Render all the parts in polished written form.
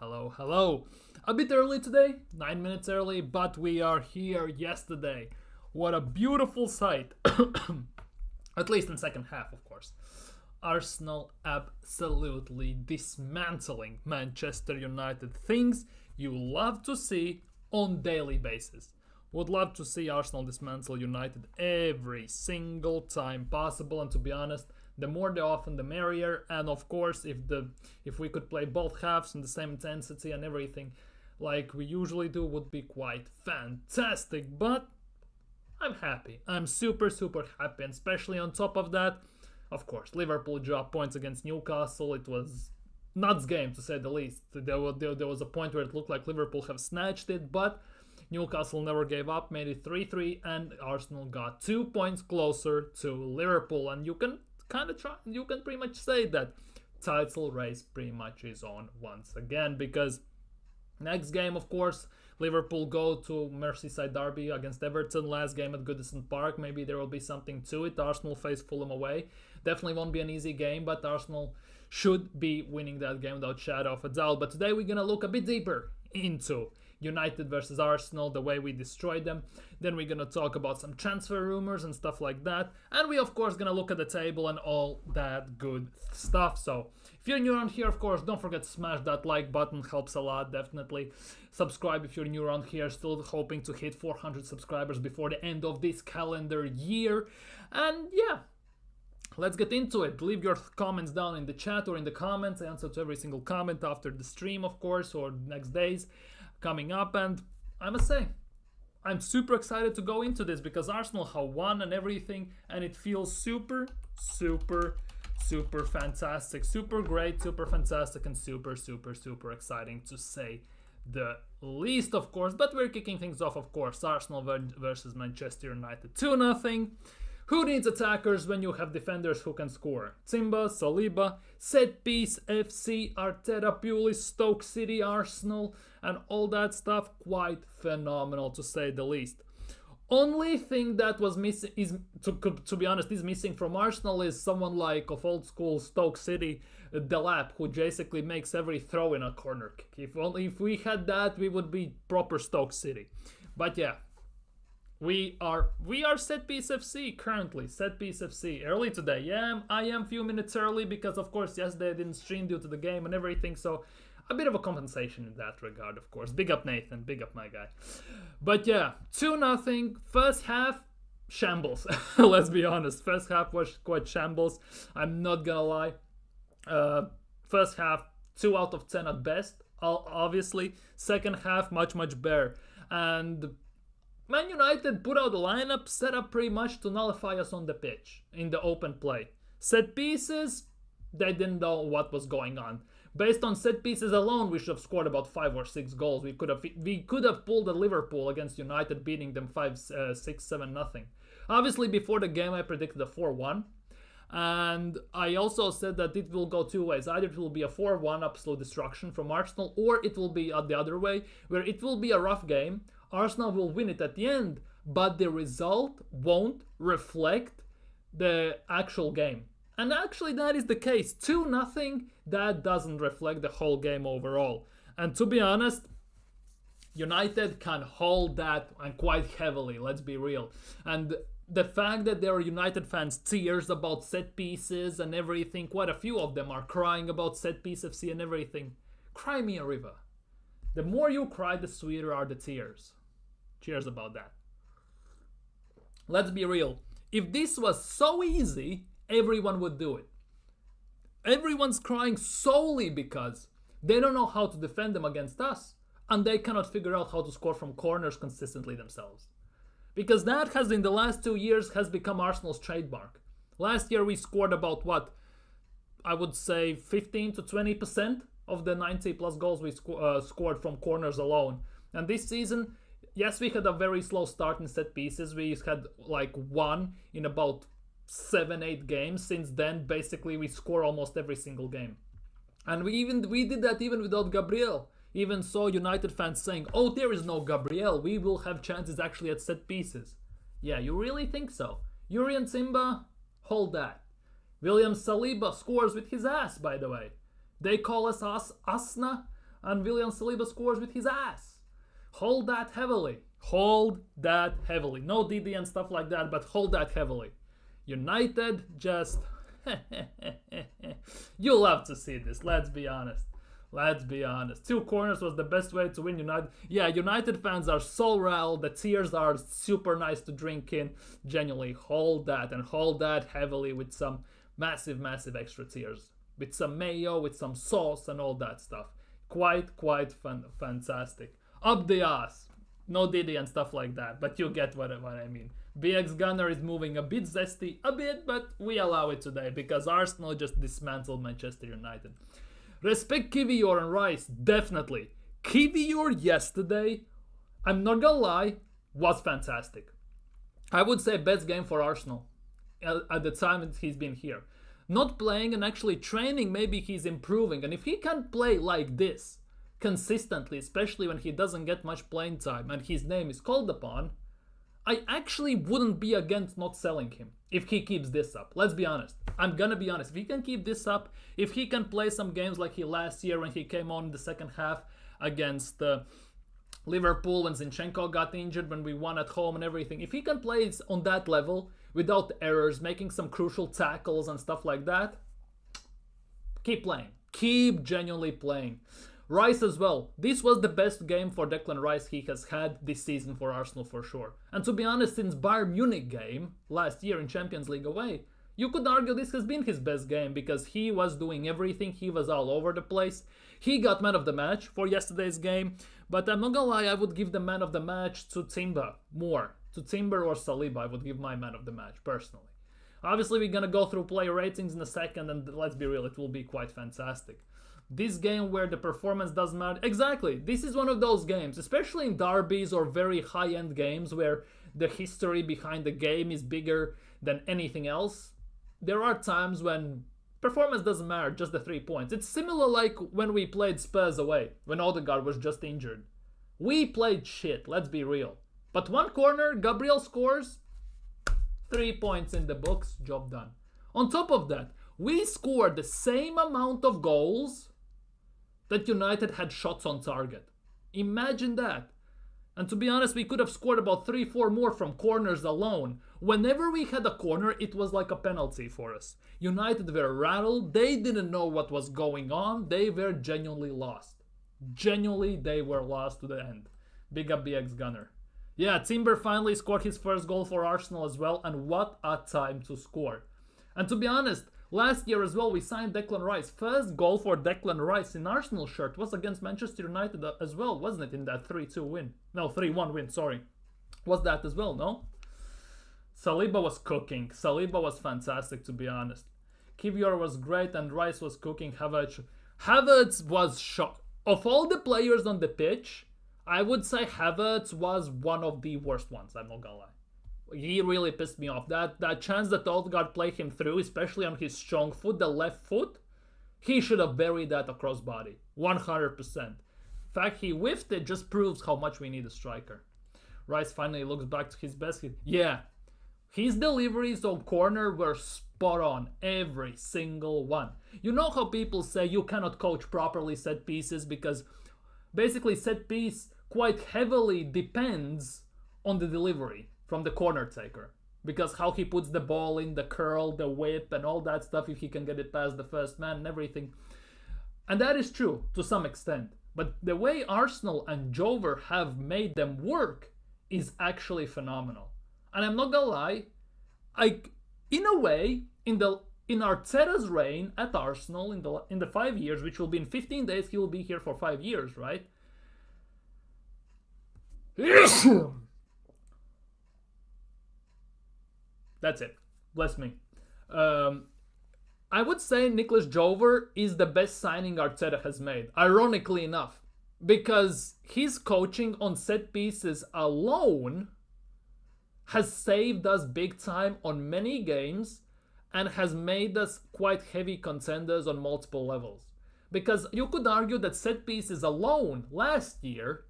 hello. A bit early today, 9 minutes early, but we are here yesterday. What a beautiful sight. At least in second half, of course. Arsenal absolutely dismantling Manchester United. Things you love to see on daily basis. Would love to see Arsenal dismantle United every single time possible, and to be honest, the more the often the merrier. And of course, if we could play both halves in the same intensity and everything like we usually do, would be quite fantastic. But I'm happy. I'm super happy, and especially on top of that, of course, Liverpool dropped points against Newcastle. It was nuts game to say the least. There was a point where it looked like Liverpool have snatched it, but Newcastle never gave up, made it 3-3, and Arsenal got 2 points closer to Liverpool. And you can pretty much say that title race pretty much is on once again, because next game, of course, Liverpool go to Merseyside derby against Everton. Last game at Goodison Park. Maybe there will be something to it. Arsenal face Fulham away. Definitely won't be an easy game, but Arsenal should be winning that game without shadow of a doubt. But today we're going to look a bit deeper into United versus Arsenal, the way we destroyed them. Then we're going to talk about some transfer rumors and stuff like that. And we, of course, going to look at the table and all that good stuff. So if you're new around here, of course, don't forget to smash that like button. Helps a lot, definitely. Subscribe if you're new around here. Still hoping to hit 400 subscribers before the end of this calendar year. And yeah, let's get into it. Leave your comments down in the chat or in the comments. I answer to every single comment after the stream, of course, or next days coming up. And I must say, I'm super excited to go into this because Arsenal have won and everything, and it feels super fantastic, super great, super fantastic, and super exciting to say the least, of course. But we're kicking things off, of course. Arsenal versus Manchester United 2-0. Who needs attackers when you have defenders who can score? Simba, Saliba, Set Piece, FC, Arteta, Pulis, Stoke City, Arsenal, and all that stuff. Quite phenomenal, to say the least. Only thing that was missing is, to be honest, is missing from Arsenal is someone like of old school Stoke City, Delap, who basically makes every throw in a corner kick. If we had that, we would be proper Stoke City. But yeah. We are Set Piece FC currently. Set Piece FC. Early today. Yeah, I am a few minutes early because, of course, yesterday I didn't stream due to the game and everything. So a bit of a compensation in that regard, of course. Big up Nathan. Big up my guy. But yeah, 2-0. First half, shambles. Let's be honest. First half was quite shambles. I'm not gonna lie. First half, 2 out of 10 at best, obviously. Second half, much better. And Man United put out the lineup set up pretty much to nullify us on the pitch in the open play. Set pieces, they didn't know what was going on. Based on set pieces alone, we should have scored about 5 or 6 goals. We could have pulled a Liverpool against United, beating them 5-6-7-0. Obviously, before the game, I predicted a 4-1. And I also said that it will go 2 ways. Either it will be a 4-1 absolute destruction from Arsenal, or it will be the other way, where it will be a rough game. Arsenal will win it at the end, but the result won't reflect the actual game. And actually that is the case. 2-0, that doesn't reflect the whole game overall. And to be honest, United can hold that, and quite heavily, let's be real. And the fact that there are United fans' tears about set pieces and everything, quite a few of them are crying about Set Piece FC and everything. Cry me a river. The more you cry, the sweeter are the tears. Cheers about that. Let's be real. If this was so easy, everyone would do it. Everyone's crying solely because they don't know how to defend them against us, and they cannot figure out how to score from corners consistently themselves. Because that has, in the last 2 years, has become Arsenal's trademark. Last year we scored about, I would say 15 to 20% of the 90 plus goals we scored from corners alone. And this season, yes, we had a very slow start in set pieces. We had like 1 in about 7-8 games. Since then, basically, we score almost every single game. And we did that even without Gabriel. Even saw United fans saying, oh, there is no Gabriel. We will have chances actually at set pieces. Yeah, you really think so? Yuri and Simba, hold that. William Saliba scores with his ass, by the way. They call us Asna. and William Saliba scores with his ass. Hold that heavily. Hold that heavily. No DD and stuff like that, but hold that heavily. United just... You love to see this, let's be honest. Let's be honest. 2 corners was the best way to win United. Yeah, United fans are so riled. The tears are super nice to drink in. Genuinely, hold that and hold that heavily with some massive, massive extra tears. With some mayo, with some sauce and all that stuff. Quite fantastic. Up the ass. No Diddy and stuff like that, but you get what I mean. BX Gunner is moving a bit zesty, a bit, but we allow it today because Arsenal just dismantled Manchester United. Respect Kivior and Rice, definitely. Kivior yesterday, I'm not gonna lie, was fantastic. I would say best game for Arsenal at the time that he's been here. Not playing and actually training, maybe he's improving. And if he can play like this consistently, especially when he doesn't get much playing time and his name is called upon, I actually wouldn't be against not selling him if he keeps this up. Let's be honest. I'm gonna be honest. If he can keep this up, if he can play some games like he last year when he came on in the second half against Liverpool when Zinchenko got injured, when we won at home and everything, if he can play on that level without errors, making some crucial tackles and stuff like that, keep playing. Keep genuinely playing. Rice as well. This was the best game for Declan Rice he has had this season for Arsenal for sure. And to be honest, since Bayern Munich game last year in Champions League away, you could argue this has been his best game because he was doing everything. He was all over the place. He got man of the match for yesterday's game. But I'm not gonna lie, I would give the man of the match to Timber more. To Timber or Saliba, I would give my man of the match personally. Obviously, we're gonna go through player ratings in a second, and let's be real, it will be quite fantastic. This game where the performance doesn't matter. Exactly. This is one of those games, especially in derbies or very high-end games where the history behind the game is bigger than anything else. There are times when performance doesn't matter, just the 3 points. It's similar like when we played Spurs away, when Odegaard was just injured. We played shit, let's be real. But one corner, Gabriel scores, 3 points in the books, job done. On top of that, we scored the same amount of goals that United had shots on target. Imagine that. And to be honest, we could have scored about 3-4 more from corners alone. Whenever we had a corner, it was like a penalty for us. United were rattled. They didn't know what was going on. They were genuinely lost. Genuinely, they were lost to the end. Big up BX Gunner. Yeah, Timber finally scored his first goal for Arsenal as well. And what a time to score. And to be honest, last year as well, we signed Declan Rice. First goal for Declan Rice in Arsenal shirt was against Manchester United as well, wasn't it? In that 3-2 win. No, 3-1 win, sorry. Was that as well, no? Saliba was cooking. Saliba was fantastic, to be honest. Kivior was great and Rice was cooking. Havertz was shocked. Of all the players on the pitch, I would say Havertz was one of the worst ones, I'm not gonna lie. He really pissed me off. That chance that Odegaard played him through, especially on his strong foot, the left foot, he should have buried that across body. 100%. In fact, he whiffed it, just proves how much we need a striker. Rice finally looks back to his best. Yeah, his deliveries on corner were spot on. Every single one. You know how people say you cannot coach properly set pieces because basically set piece quite heavily depends on the delivery from the corner taker, because how he puts the ball in, the curl, the whip and all that stuff, if he can get it past the first man and everything. And that is true to some extent, but the way Arsenal and Jover have made them work is actually phenomenal. And I'm not gonna lie, in a way, in Arteta's reign at Arsenal in the 5 years, which will be in 15 days, he will be here for 5 years, right? That's it. Bless me. I would say Nicholas Jover is the best signing Arteta has made, ironically enough, because his coaching on set pieces alone has saved us big time on many games and has made us quite heavy contenders on multiple levels. Because you could argue that set pieces alone last year,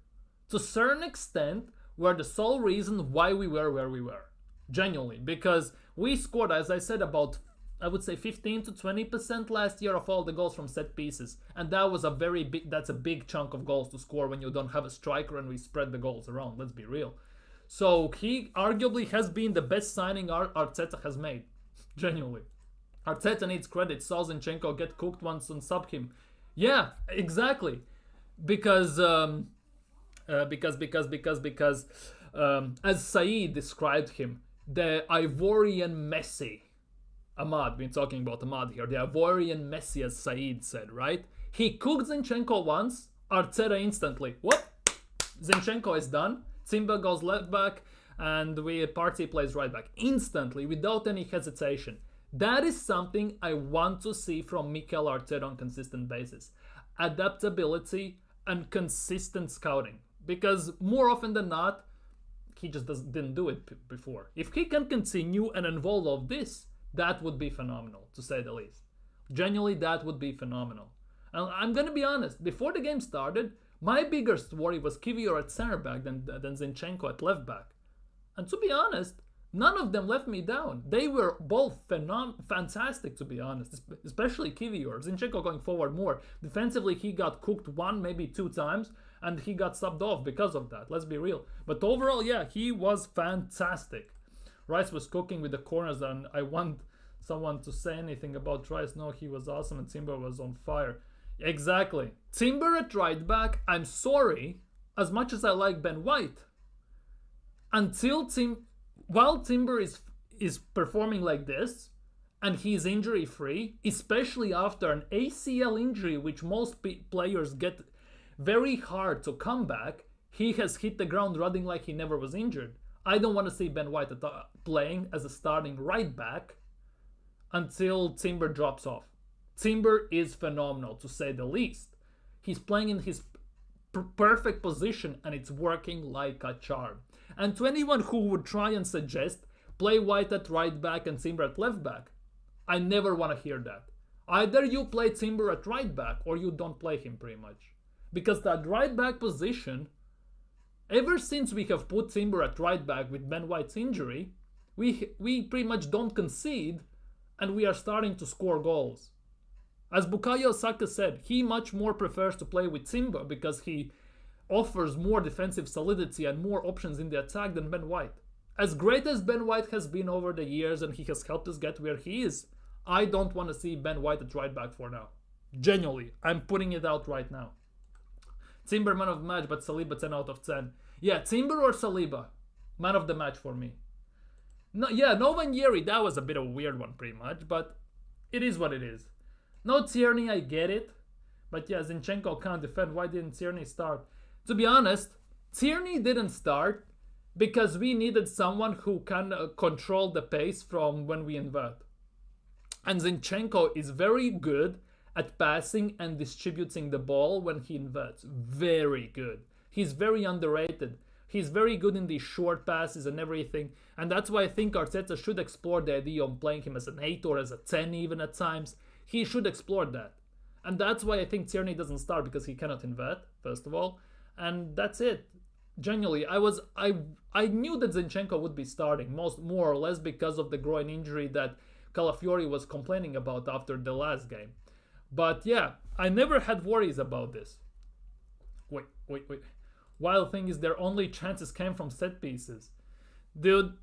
to a certain extent, were the sole reason why we were where we were. Genuinely, because we scored, as I said, about I would say 15 to 20% last year of all the goals from set pieces. And that was that's a big chunk of goals to score when you don't have a striker and we spread the goals around, let's be real. So he arguably has been the best signing Arteta has made. Genuinely. Arteta needs credit. Saw Zinchenko get cooked once and sub him. Yeah, exactly. Because as Saeed described him, the Ivorian Messi. Ahmad, we're talking about Ahmad here. The Ivorian Messi, as Saeed said, right? He cooked Zinchenko once, Arteta instantly. What? Zinchenko is done. Timber goes left back, and Partey plays right back. Instantly, without any hesitation. That is something I want to see from Mikel Arteta on a consistent basis. Adaptability and consistent scouting. Because more often than not, he just didn't do it before. If he can continue and involve all of this, that would be phenomenal, to say the least. Genuinely, that would be phenomenal. And I'm going to be honest, before the game started, my biggest worry was Kivior at center back than Zinchenko at left back. And to be honest, none of them left me down. They were both fantastic, to be honest, especially Kivior. Zinchenko going forward more. Defensively, he got cooked one, maybe two times, and he got subbed off because of that, let's be real. But overall, yeah, he was fantastic. Rice was cooking with the corners, and I want someone to say anything about Rice. No, he was awesome, and Timber was on fire. Exactly. Timber at right back, I'm sorry, as much as I like Ben White, while Timber is performing like this, and he's injury free, especially after an ACL injury, which most players get very hard to come back, he has hit the ground running like he never was injured. I don't want to see Ben White playing as a starting right back until Timber drops off. Timber is phenomenal, to say the least. He's playing in his perfect position, and it's working like a charm. And to anyone who would try and suggest play White at right back and Timber at left back, I never want to hear that. Either you play Timber at right back or you don't play him, pretty much. Because that right back position, ever since we have put Timber at right back with Ben White's injury, we pretty much don't concede, and we are starting to score goals. As Bukayo Saka said, he much more prefers to play with Timber because he offers more defensive solidity and more options in the attack than Ben White. As great as Ben White has been over the years and he has helped us get where he is, I don't want to see Ben White at right back for now. Genuinely, I'm putting it out right now. Timber man of the match, but Saliba 10 out of 10. Yeah, Timber or Saliba, man of the match for me. No, yeah, Novanieri, that was a bit of a weird one pretty much, but it is what it is. No Tierney, I get it. But yeah, Zinchenko can't defend. Why didn't Tierney start? To be honest, Tierney didn't start because we needed someone who can control the pace from when we invert. And Zinchenko is very good at passing and distributing the ball when he inverts. Very good. He's very underrated. He's very good in these short passes and everything. And that's why I think Arteta should explore the idea of playing him as an 8 or as a 10 even at times. He should explore that. And that's why I think Tierney doesn't start, because he cannot invert, first of all. And that's it. Genuinely, I knew that Zinchenko would be starting, more or less because of the groin injury that Calafiori was complaining about after the last game. But yeah, I never had worries about this. Wait. Wild thing is their only chances came from set pieces. Dude,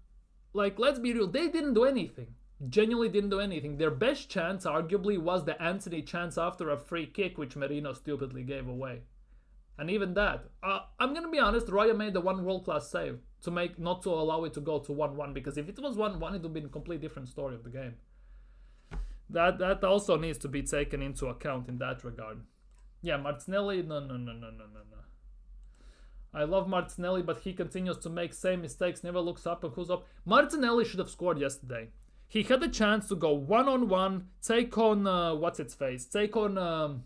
like, let's be real, they didn't do anything. Genuinely didn't do anything. Their best chance arguably was the Anthony chance after a free kick, which Merino stupidly gave away. And even that, I'm going to be honest, Raya made the one world-class save not to allow it to go to 1-1, because if it was 1-1, it would have been a completely different story of the game. That also needs to be taken into account in that regard. Yeah, Martinelli, no. I love Martinelli, but he continues to make same mistakes, never looks up and who's up. Martinelli should have scored yesterday. He had a chance to go one-on-one, take on, take on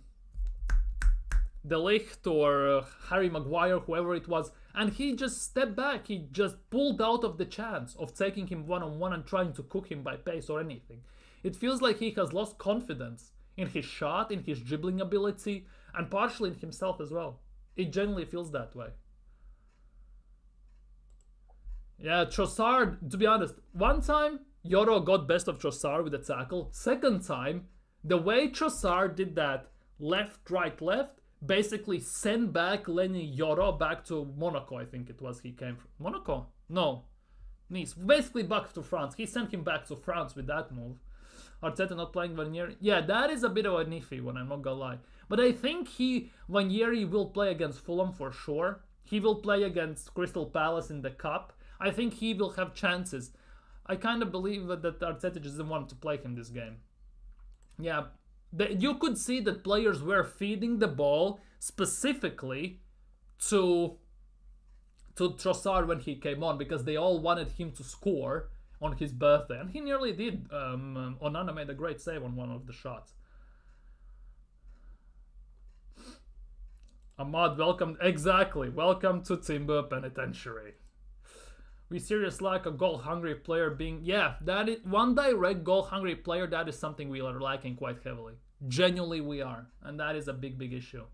De Ligt or Harry Maguire, whoever it was, and he just stepped back. He just pulled out of the chance of taking him one-on-one and trying to cook him by pace or anything. It feels like he has lost confidence in his shot, in his dribbling ability, and partially in himself as well. It genuinely feels that way. Yeah, Trossard, to be honest, one time Yoro got best of Trossard with a tackle. Second time, the way Trossard did that left, right, left, basically sent back Lenny Yoro back to Monaco, I think it was he came from. Monaco? No. Nice. Basically back to France. He sent him back to France with that move. Arteta not playing Ranieri. Yeah, that is a bit of a iffy one, I'm not gonna lie. But I think Ranieri will play against Fulham for sure. He will play against Crystal Palace in the Cup. I think he will have chances. I kind of believe that Arteta just didn't want to play him this game. Yeah, you could see that players were feeding the ball specifically to Trossard when he came on because they all wanted him to score on his birthday. And he nearly did. Onana made a great save on one of the shots. Ahmad, welcome. Exactly. Welcome to Timber Penitentiary. We seriously like a goal-hungry player being... Yeah, that is one direct goal-hungry player. That is something we are lacking quite heavily. Genuinely we are. And that is a big, big issue.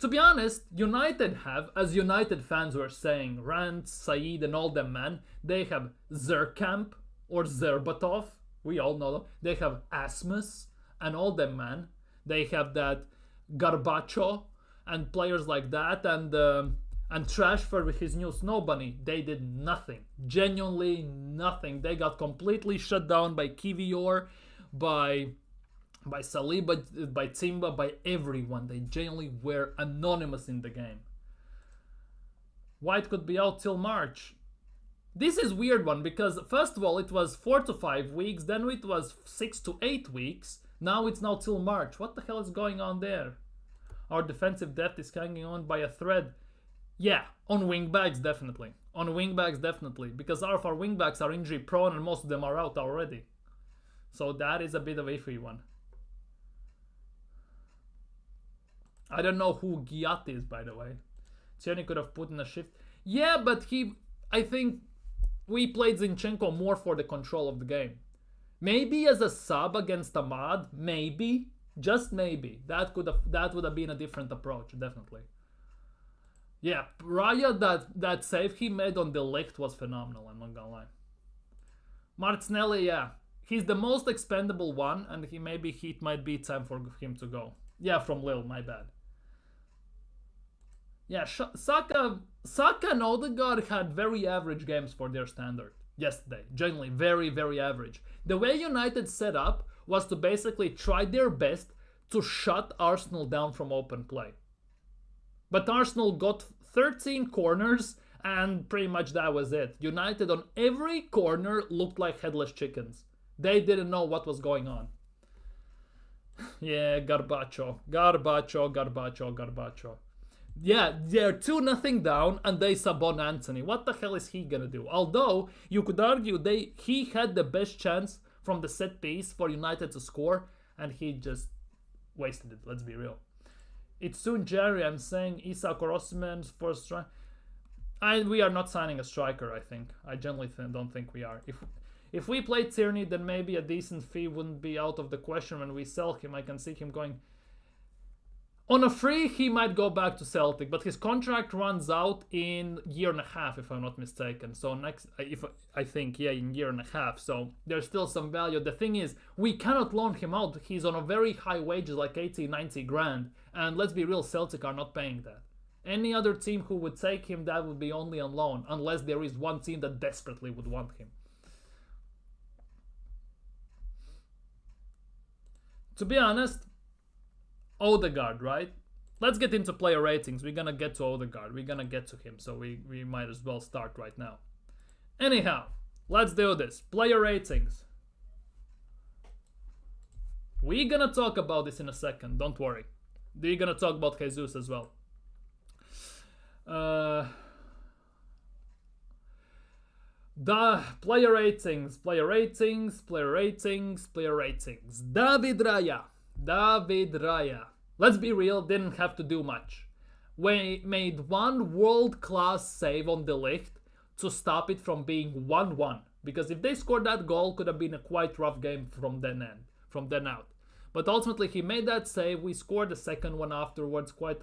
To be honest, United have, as United fans were saying, Rand, Said and all them man, they have Zerkamp or Zerbatov. We all know them. They have Asmus and all them man. They have that Garbacho and players like that and Trashford with his new snow bunny. They did nothing. Genuinely nothing. They got completely shut down by Kivior, by Saliba, by Timber, by everyone. They genuinely were anonymous in the game. White could be out till March. This is weird one because first of all it was 4 to 5 weeks, then it was 6 to 8 weeks. Now it's now till March. What the hell is going on there? Our defensive depth is hanging on by a thread. Yeah, on wingbacks definitely. On wingbacks definitely. Because all of our wingbacks are injury prone and most of them are out already. So that is a bit of a iffy one. I don't know who Giat is, by the way. Tierney could have put in a shift. Yeah, but I think we played Zinchenko more for the control of the game. Maybe as a sub against Ahmad, maybe. Just maybe. That would have been a different approach, definitely. Yeah, Raya, that save he made on the Ligt was phenomenal, I'm not gonna lie. Martinelli, yeah. He's the most expendable one, and it might be time for him to go. Yeah, from Lille, my bad. Yeah, Saka and Odegaard had very average games for their standard yesterday. Genuinely, very, very average. The way United set up was to basically try their best to shut Arsenal down from open play. But Arsenal got 13 corners and pretty much that was it. United on every corner looked like headless chickens. They didn't know what was going on. Yeah, Garbacho. Yeah, they're 2-0 down and they sub on Anthony. What the hell is he gonna do? Although, you could argue he had the best chance from the set piece for United to score and he just wasted it, let's be real. It's soon Jerry, I'm saying Isak or Osimhen's first strike. We are not signing a striker, I think. I generally don't think we are. If we play Tierney, then maybe a decent fee wouldn't be out of the question when we sell him. I can see him going... On a free, he might go back to Celtic, but his contract runs out in year and a half, if I'm not mistaken. So in year and a half. So there's still some value. The thing is, we cannot loan him out. He's on a very high wages, like 80, 90 grand. And let's be real, Celtic are not paying that. Any other team who would take him, that would be only on loan, unless there is one team that desperately would want him. To be honest, Odegaard, right? Let's get into player ratings. We're gonna get to Odegaard. We're gonna get to him, so we might as well start right now. Anyhow, let's do this. Player ratings. We're gonna talk about this in a second, don't worry. We're gonna talk about Jesus as well. The player ratings. David Raya. Let's be real, didn't have to do much. We made one world-class save on the Ligt to stop it from being 1-1. Because if they scored that goal, could have been a quite rough game from then out. But ultimately, he made that save. We scored the second one afterwards, quite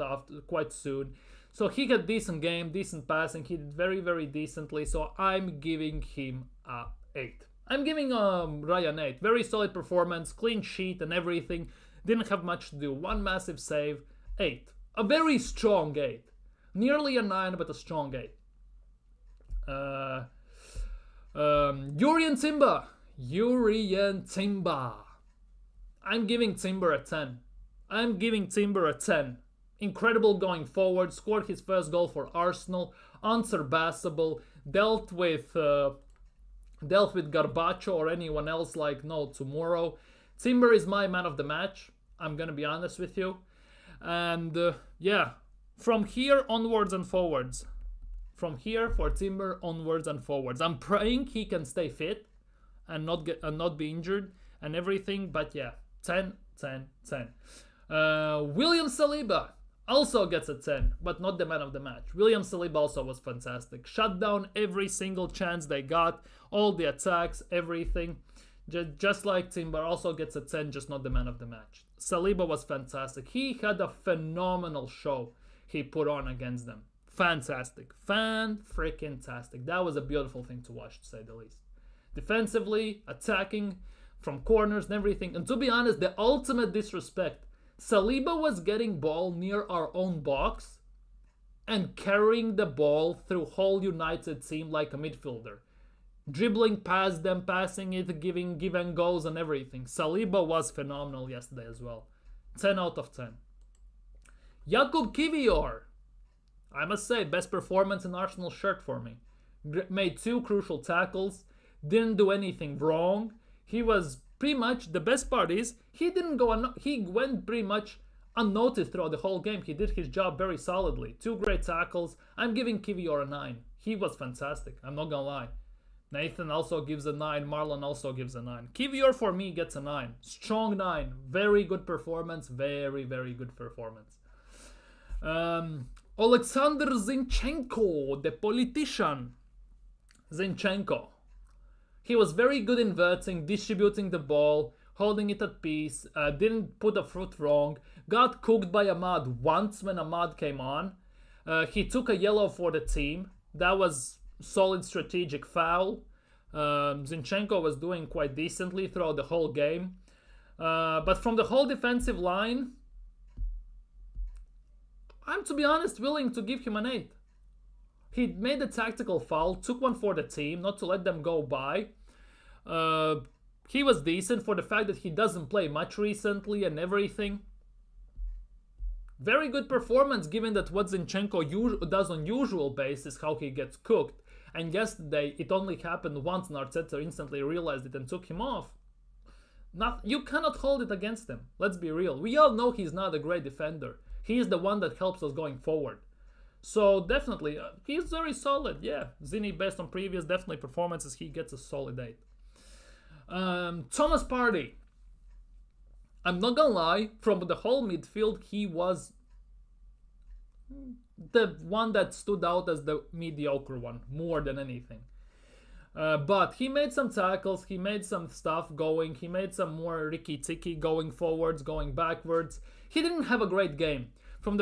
soon. So he had decent game, decent passing. He did very, very decently. So I'm giving him a 8. I'm giving Ryan 8. Very solid performance, clean sheet and everything. Didn't have much to do. One massive save. 8. A very strong 8. Nearly a 9, but a strong 8. Yurian Timber. Yurian Timber. I'm giving Timber a 10. I'm giving Timber a 10. Incredible going forward. Scored his first goal for Arsenal. Unsurpassable. Dealt with Garbacho or anyone else like no tomorrow. Timber is my man of the match. I'm gonna be honest with you. And yeah, from here onwards and forwards. From here for Timber onwards and forwards. I'm praying he can stay fit and not be injured and everything. But yeah, 10, 10, 10. William Saliba also gets a 10, but not the man of the match. William Saliba also was fantastic. Shut down every single chance they got, all the attacks, everything. Just like Timber also gets a 10, just not the man of the match. Saliba was fantastic. He had a phenomenal show he put on against them. Fantastic. Fan-freaking-tastic. That was a beautiful thing to watch, to say the least. Defensively, attacking, from corners and everything. And to be honest, the ultimate disrespect. Saliba was getting ball near our own box and carrying the ball through whole United team like a midfielder. Dribbling past them, passing it, giving give and goes and everything. Saliba was phenomenal yesterday as well. 10 out of 10. Jakub Kivior. I must say, best performance in Arsenal shirt for me. Made 2 crucial tackles. Didn't do anything wrong. He was pretty much, the best part is, he went pretty much unnoticed throughout the whole game. He did his job very solidly. 2 great tackles. I'm giving Kivior a 9. He was fantastic. I'm not gonna lie. Nathan also gives a 9. Marlon also gives a 9. Kivior for me gets a 9. Strong 9. Very good performance. Very, very good performance. Alexander Zinchenko, the politician. Zinchenko. He was very good inverting, distributing the ball, holding it at peace, didn't put a foot wrong, got cooked by Ahmad once when Ahmad came on. He took a yellow for the team. That was solid strategic foul. Zinchenko was doing quite decently throughout the whole game. But from the whole defensive line, I'm, to be honest, willing to give him an 8. He made a tactical foul, took one for the team, not to let them go by. He was decent for the fact that he doesn't play much recently and everything. Very good performance given that what Zinchenko does on usual basis, how he gets cooked. And yesterday it only happened once and Arteta instantly realized it and took him off. You cannot hold it against him. Let's be real. We all know he's not a great defender. He is the one that helps us going forward. So definitely, he's very solid. Yeah, Zini, based on previous definitely performances, he gets a solid 8. Thomas Partey. I'm not gonna lie, from the whole midfield, he was the one that stood out as the mediocre one, more than anything. But he made some tackles, he made some stuff going, he made some more ricky-ticky going forwards, going backwards. He didn't have a great game. From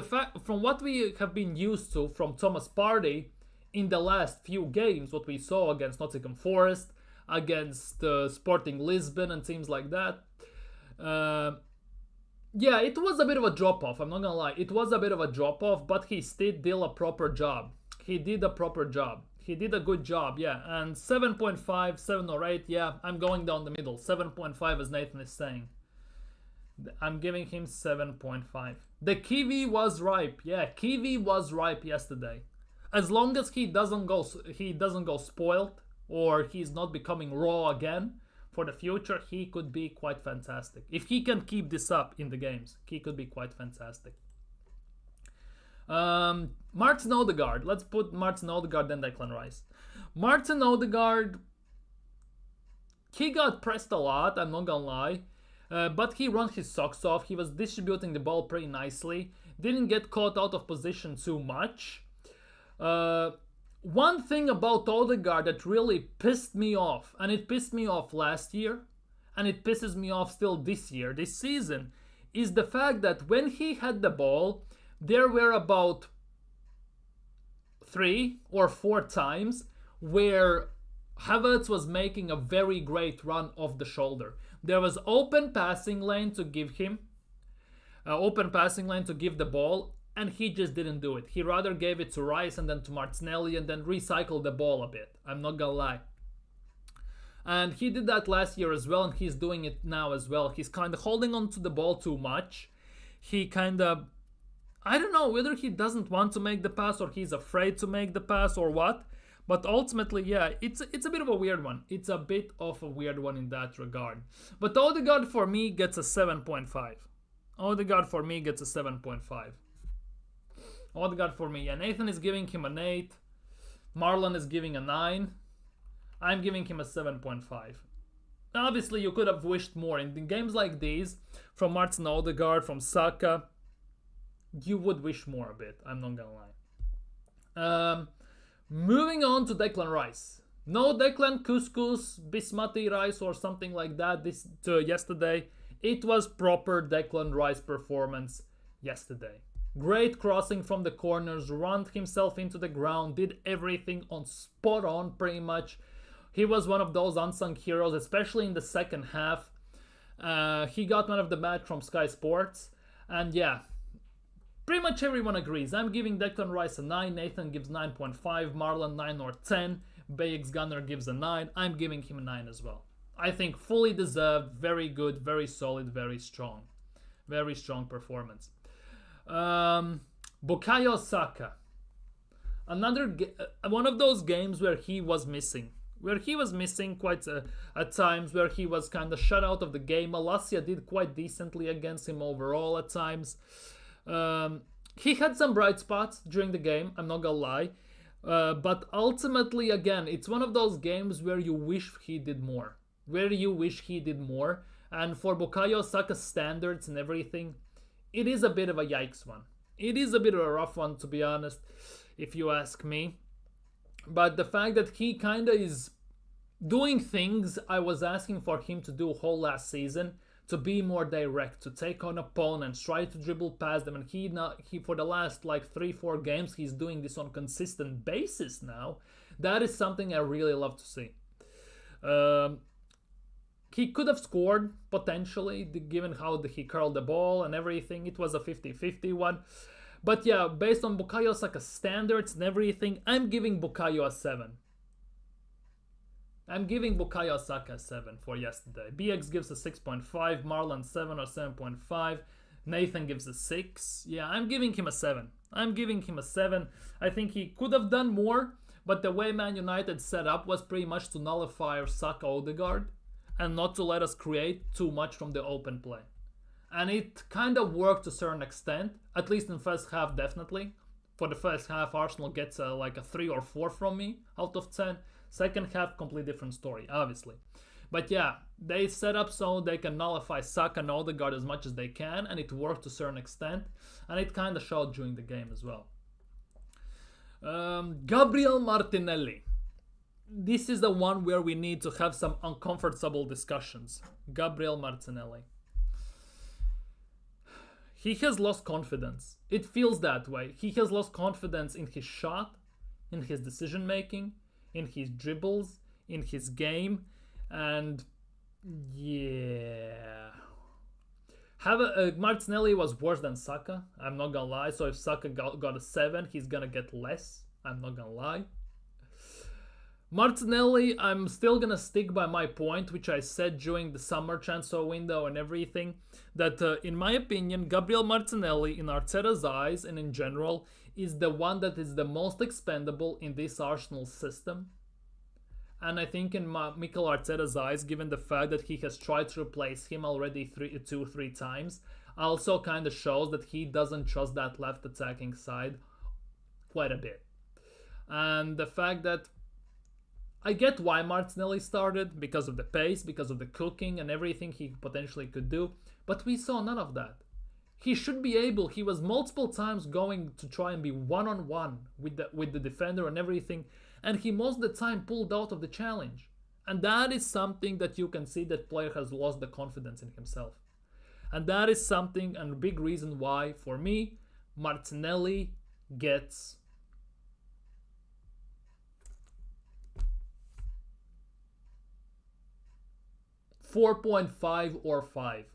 what we have been used to from Thomas Partey in the last few games, what we saw against Nottingham Forest, against Sporting Lisbon and teams like that, yeah, it was a bit of a drop-off, I'm not gonna lie. It was a bit of a drop-off, but he still did a proper job. He did a proper job. He did a good job, yeah. And 7.5, 7 or 8, yeah, I'm going down the middle. 7.5 as Nathan is saying. I'm giving him 7.5. The kiwi was ripe. Yeah, kiwi was ripe yesterday. As long as he doesn't go spoiled or he's not becoming raw again for the future, he could be quite fantastic. If he can keep this up in the games, he could be quite fantastic. Martin Odegaard. Let's put Martin Odegaard then Declan Rice. Martin Odegaard, he got pressed a lot, I'm not gonna lie. But he ran his socks off. He was distributing the ball pretty nicely. Didn't get caught out of position too much. One thing about Odegaard that really pissed me off, and it pissed me off last year, and it pisses me off still this year, this season, is the fact that when he had the ball, there were about 3 or 4 times where Havertz was making a very great run off the shoulder. There was open passing lane to give him, open passing lane to give the ball, and he just didn't do it. He rather gave it to Rice and then to Martinelli and then recycled the ball a bit. I'm not gonna lie. And he did that last year as well, and he's doing it now as well. He's kind of holding on to the ball too much. He kind of, I don't know whether he doesn't want to make the pass or he's afraid to make the pass or what. But ultimately, yeah, it's a bit of a weird one. It's a bit of a weird one in that regard. But Odegaard for me gets a 7.5. Odegaard for me gets a 7.5. Odegaard for me. Yeah, Nathan is giving him an 8. Marlon is giving a 9. I'm giving him a 7.5. Obviously, you could have wished more. In games like these, from Martin Odegaard, from Saka, you would wish more a bit. I'm not gonna lie. Moving on to Declan Rice. No Declan Couscous, Bismati Rice or something like that yesterday. It was proper Declan Rice performance yesterday. Great crossing from the corners, ran himself into the ground, did everything on spot on pretty much. He was one of those unsung heroes, especially in the second half. He got man of the match from Sky Sports. And yeah, pretty much everyone agrees. I'm giving Declan Rice a 9, Nathan gives 9.5, Marlon 9 or 10, Bayix Gunner gives a 9, I'm giving him a 9 as well. I think fully deserved, very good, very solid, very strong. Very strong performance. Bukayo Saka. Another one of those games where he was missing. Quite at times, where he was kind of shut out of the game. Malacia did quite decently against him overall at times. He had some bright spots during the game, I'm not gonna lie. But ultimately, again, it's one of those games where you wish he did more. And for Bukayo Saka's standards and everything, it is a bit of a yikes one. It is a bit of a rough one, to be honest, if you ask me. But the fact that he kind of is doing things I was asking for him to do whole last season, to be more direct, to take on opponents, try to dribble past them, and he for the last like 3-4 games he's doing this on consistent basis now. That is something I really love to see. He could have scored potentially, given how he curled the ball and everything. It was a 50-50 one. But yeah, based on Bukayo Saka's standards and everything, I'm giving Bukayo a 7. I'm giving Bukayo Saka a 7 for yesterday. BX gives a 6.5, Marlon 7 or 7.5, Nathan gives a 6. Yeah, I'm giving him a 7. I think he could have done more, but the way Man United set up was pretty much to nullify Saka Odegaard and not to let us create too much from the open play. And it kind of worked to a certain extent, at least in the first half, definitely. For the first half, Arsenal gets like a 3 or 4 from me out of 10. Second half, completely different story, obviously. But yeah, they set up so they can nullify Saka and Odegaard as much as they can, and it worked to a certain extent, and it kind of showed during the game as well. Gabriel Martinelli. This is the one where we need to have some uncomfortable discussions. Gabriel Martinelli. He has lost confidence. It feels that way. He has lost confidence in his shot, in his decision making, in his dribbles, in his game, and yeah. Martinelli was worse than Saka, I'm not gonna lie. So if Saka got a 7, he's gonna get less, I'm not gonna lie. Martinelli, I'm still gonna stick by my point, which I said during the summer transfer window and everything, that in my opinion, Gabriel Martinelli, in Arteta's eyes and in general, is the one that is the most expendable in this Arsenal system. And I think in Mikel Arteta's eyes, given the fact that he has tried to replace him already 2-3 times, also kind of shows that he doesn't trust that left attacking side quite a bit. And the fact that I get why Martinelli started, because of the pace, because of the cooking and everything he potentially could do, but we saw none of that. He should be able, he was multiple times going to try and be one-on-one with the defender and everything, and he most of the time pulled out of the challenge. And that is something that you can see that player has lost the confidence in himself. And that is something and a big reason why, for me, Martinelli gets 4.5 or 5.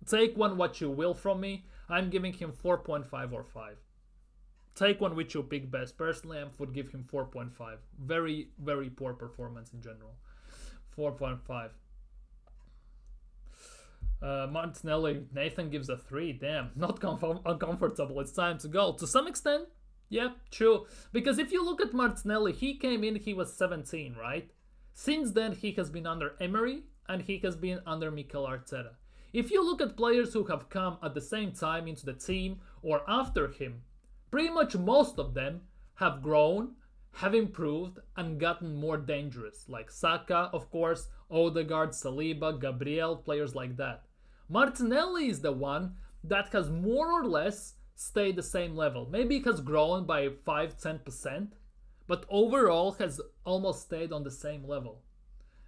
Take one what you will from me. I'm giving him 4.5 or 5. Take one which you pick best. Personally, I would give him 4.5. Very, very poor performance in general. 4.5. Martinelli, Nathan gives a 3. Damn, not uncomfortable. It's time to go. To some extent, yeah, true. Because if you look at Martinelli, he came in, he was 17, right? Since then, he has been under Emery and he has been under Mikel Arteta. If you look at players who have come at the same time into the team or after him, pretty much most of them have grown, have improved, and gotten more dangerous. Like Saka, of course, Odegaard, Saliba, Gabriel, players like that. Martinelli is the one that has more or less stayed the same level. Maybe it has grown by 5-10%, but overall has almost stayed on the same level.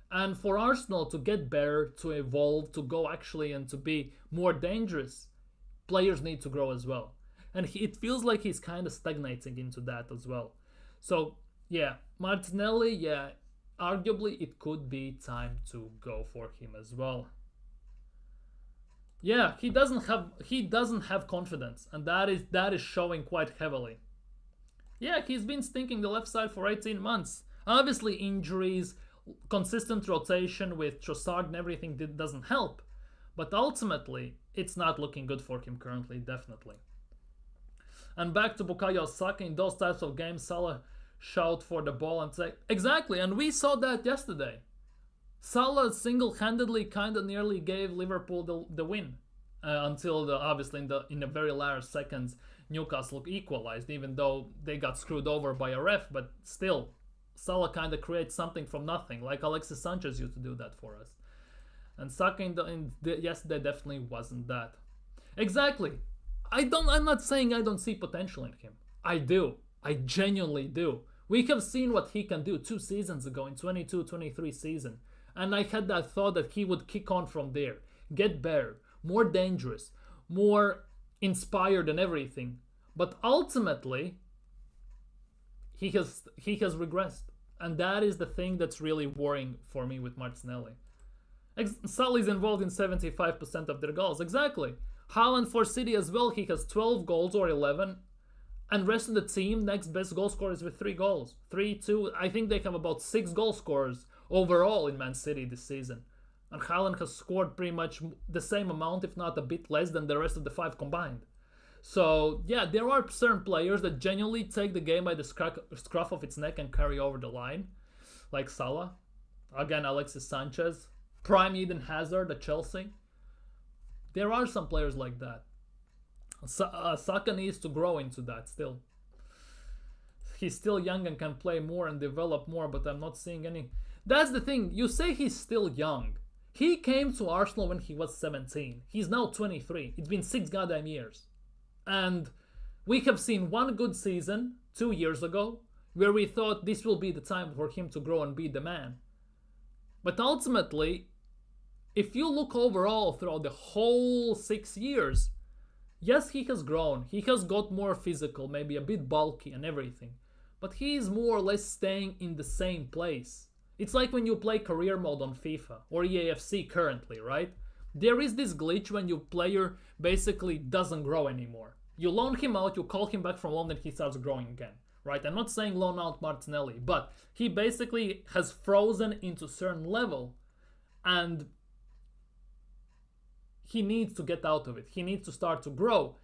And for Arsenal to get better, to evolve, to go actually and to be more dangerous, players need to grow as well. And it feels like he's kind of stagnating into that as well. So, yeah, Martinelli, yeah, arguably it could be time to go for him as well. Yeah, he doesn't have confidence, and that is showing quite heavily. Yeah, he's been stinking the left side for 18 months. Obviously, injuries, consistent rotation with Trossard and everything doesn't help. But ultimately, it's not looking good for him currently, definitely. And back to Bukayo Saka, in those types of games, Salah shout for the ball and say, exactly, and we saw that yesterday. Salah single-handedly kind of nearly gave Liverpool the win until obviously in the very last seconds Newcastle equalized, even though they got screwed over by a ref. But still, Salah kind of creates something from nothing, like Alexis Sanchez used to do that for us. And Saka yesterday definitely wasn't that. Exactly. I'm not saying I don't see potential in him. I do. I genuinely do. We have seen what he can do 2 seasons ago in 22-23 season. And I had that thought that he would kick on from there, get better, more dangerous, more inspired and everything. But ultimately, he has regressed. And that is the thing that's really worrying for me with Martinelli. Salah's involved in 75% of their goals. Exactly. Haaland for City as well, he has 12 goals or 11. And rest of the team, next best goal scorers with 3 goals. 3, 2, I think they have about 6 goal scorers overall in Man City this season. And Haaland has scored pretty much the same amount, if not a bit less than the rest of the 5 combined. So, yeah, there are certain players that genuinely take the game by the scruff of its neck and carry over the line. Like Salah. Again, Alexis Sanchez. Prime Eden Hazard at Chelsea. There are some players like that. Saka needs to grow into that still. He's still young and can play more and develop more, but I'm not seeing any... That's the thing. You say he's still young. He came to Arsenal when he was 17. He's now 23. It's been 6 goddamn years. And we have seen one good season 2 years ago where we thought this will be the time for him to grow and be the man. But ultimately, if you look overall throughout the whole 6 years, yes, he has grown. He has got more physical, maybe a bit bulky and everything. But he is more or less staying in the same place. It's like when you play career mode on FIFA or EAFC currently, right? There is this glitch when your player basically doesn't grow anymore. You loan him out, you call him back from loan, and he starts growing again, right? I'm not saying loan out Martinelli, but he basically has frozen into a certain level and he needs to get out of it. He needs to start to grow.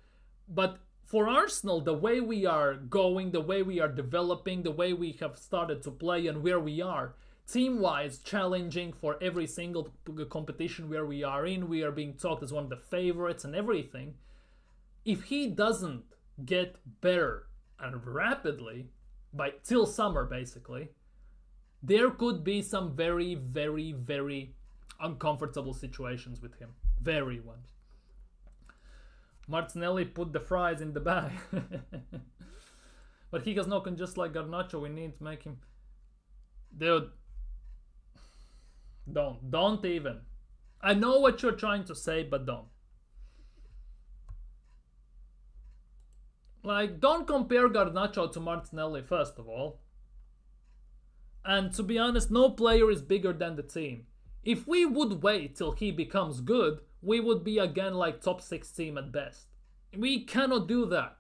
But for Arsenal, the way we are going, the way we are developing, the way we have started to play and where we are, team-wise, challenging for every single competition where we are in, we are being talked as one of the favorites and everything. If he doesn't get better and rapidly, till summer basically, there could be some very, very, very uncomfortable situations with him. Very ones. Martinelli put the fries in the bag. But he has no just like Garnacho. We need to make him... Dude. Don't even. I know what you're trying to say, but don't. Like, don't compare Garnacho to Martinelli, first of all. And to be honest, no player is bigger than the team. If we would wait till he becomes good, we would be again like top 6 team at best. We cannot do that.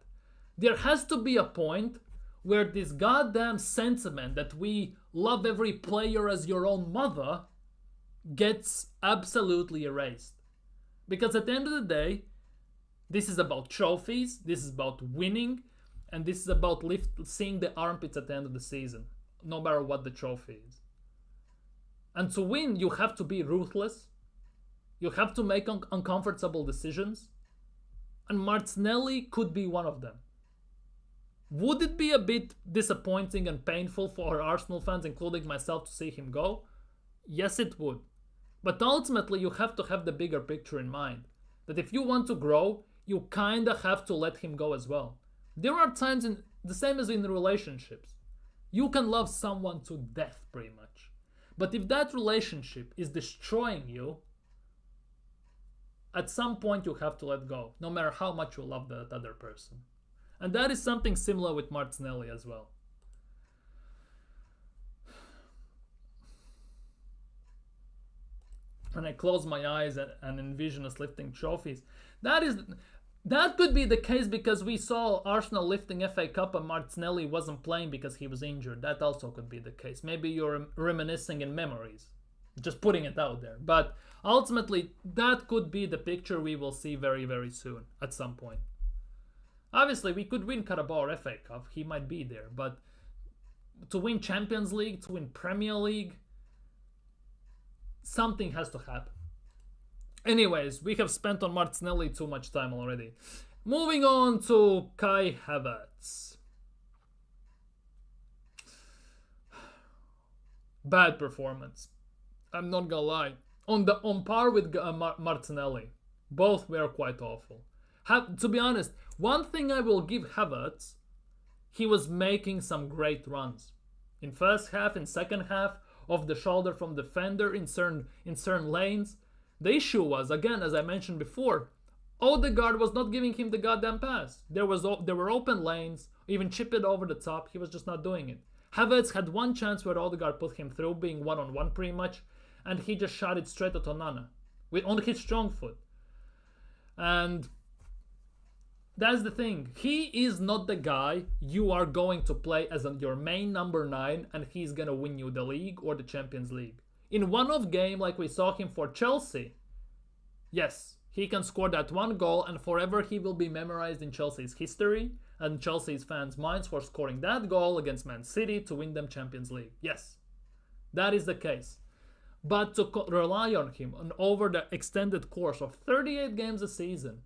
There has to be a point where this goddamn sentiment that we love every player as your own mother gets absolutely erased. Because at the end of the day, this is about trophies, this is about winning, and this is about seeing the armpits at the end of the season, no matter what the trophy is. And to win, you have to be ruthless. You have to make uncomfortable decisions. And Martinelli could be one of them. Would it be a bit disappointing and painful for Arsenal fans, including myself, to see him go? Yes, it would. But ultimately, you have to have the bigger picture in mind. That if you want to grow, you kinda have to let him go as well. There are times, the same as in relationships, you can love someone to death pretty much. But if that relationship is destroying you, at some point you have to let go, no matter how much you love that other person. And that is something similar with Martinelli as well. And I close my eyes and envision us lifting trophies. That could be the case because we saw Arsenal lifting FA Cup and Martinelli wasn't playing because he was injured. That also could be the case. Maybe you're reminiscing in memories. Just putting it out there. But ultimately, that could be the picture we will see very, very soon at some point. Obviously, we could win Carabao or FA Cup. He might be there. But to win Champions League, to win Premier League, something has to happen. Anyways, we have spent on Martinelli too much time already. Moving on to Kai Havertz. Bad performance. I'm not gonna lie. On par with Martinelli. Both were quite awful. To be honest, one thing I will give Havertz, he was making some great runs. In first half, in second half, off the shoulder from defender in certain lanes. The issue was, again, as I mentioned before, Odegaard was not giving him the goddamn pass. There were open lanes, even chip it over the top, he was just not doing it. Havertz had one chance where Odegaard put him through, being one-on-one pretty much, and he just shot it straight at Onana, on his strong foot. And that's the thing. He is not the guy you are going to play as your main number 9 and he's going to win you the league or the Champions League. In one-off game like we saw him for Chelsea, yes, he can score that one goal and forever he will be memorized in Chelsea's history and Chelsea's fans' minds for scoring that goal against Man City to win them Champions League. Yes, that is the case. But to rely on him over the extended course of 38 games a season,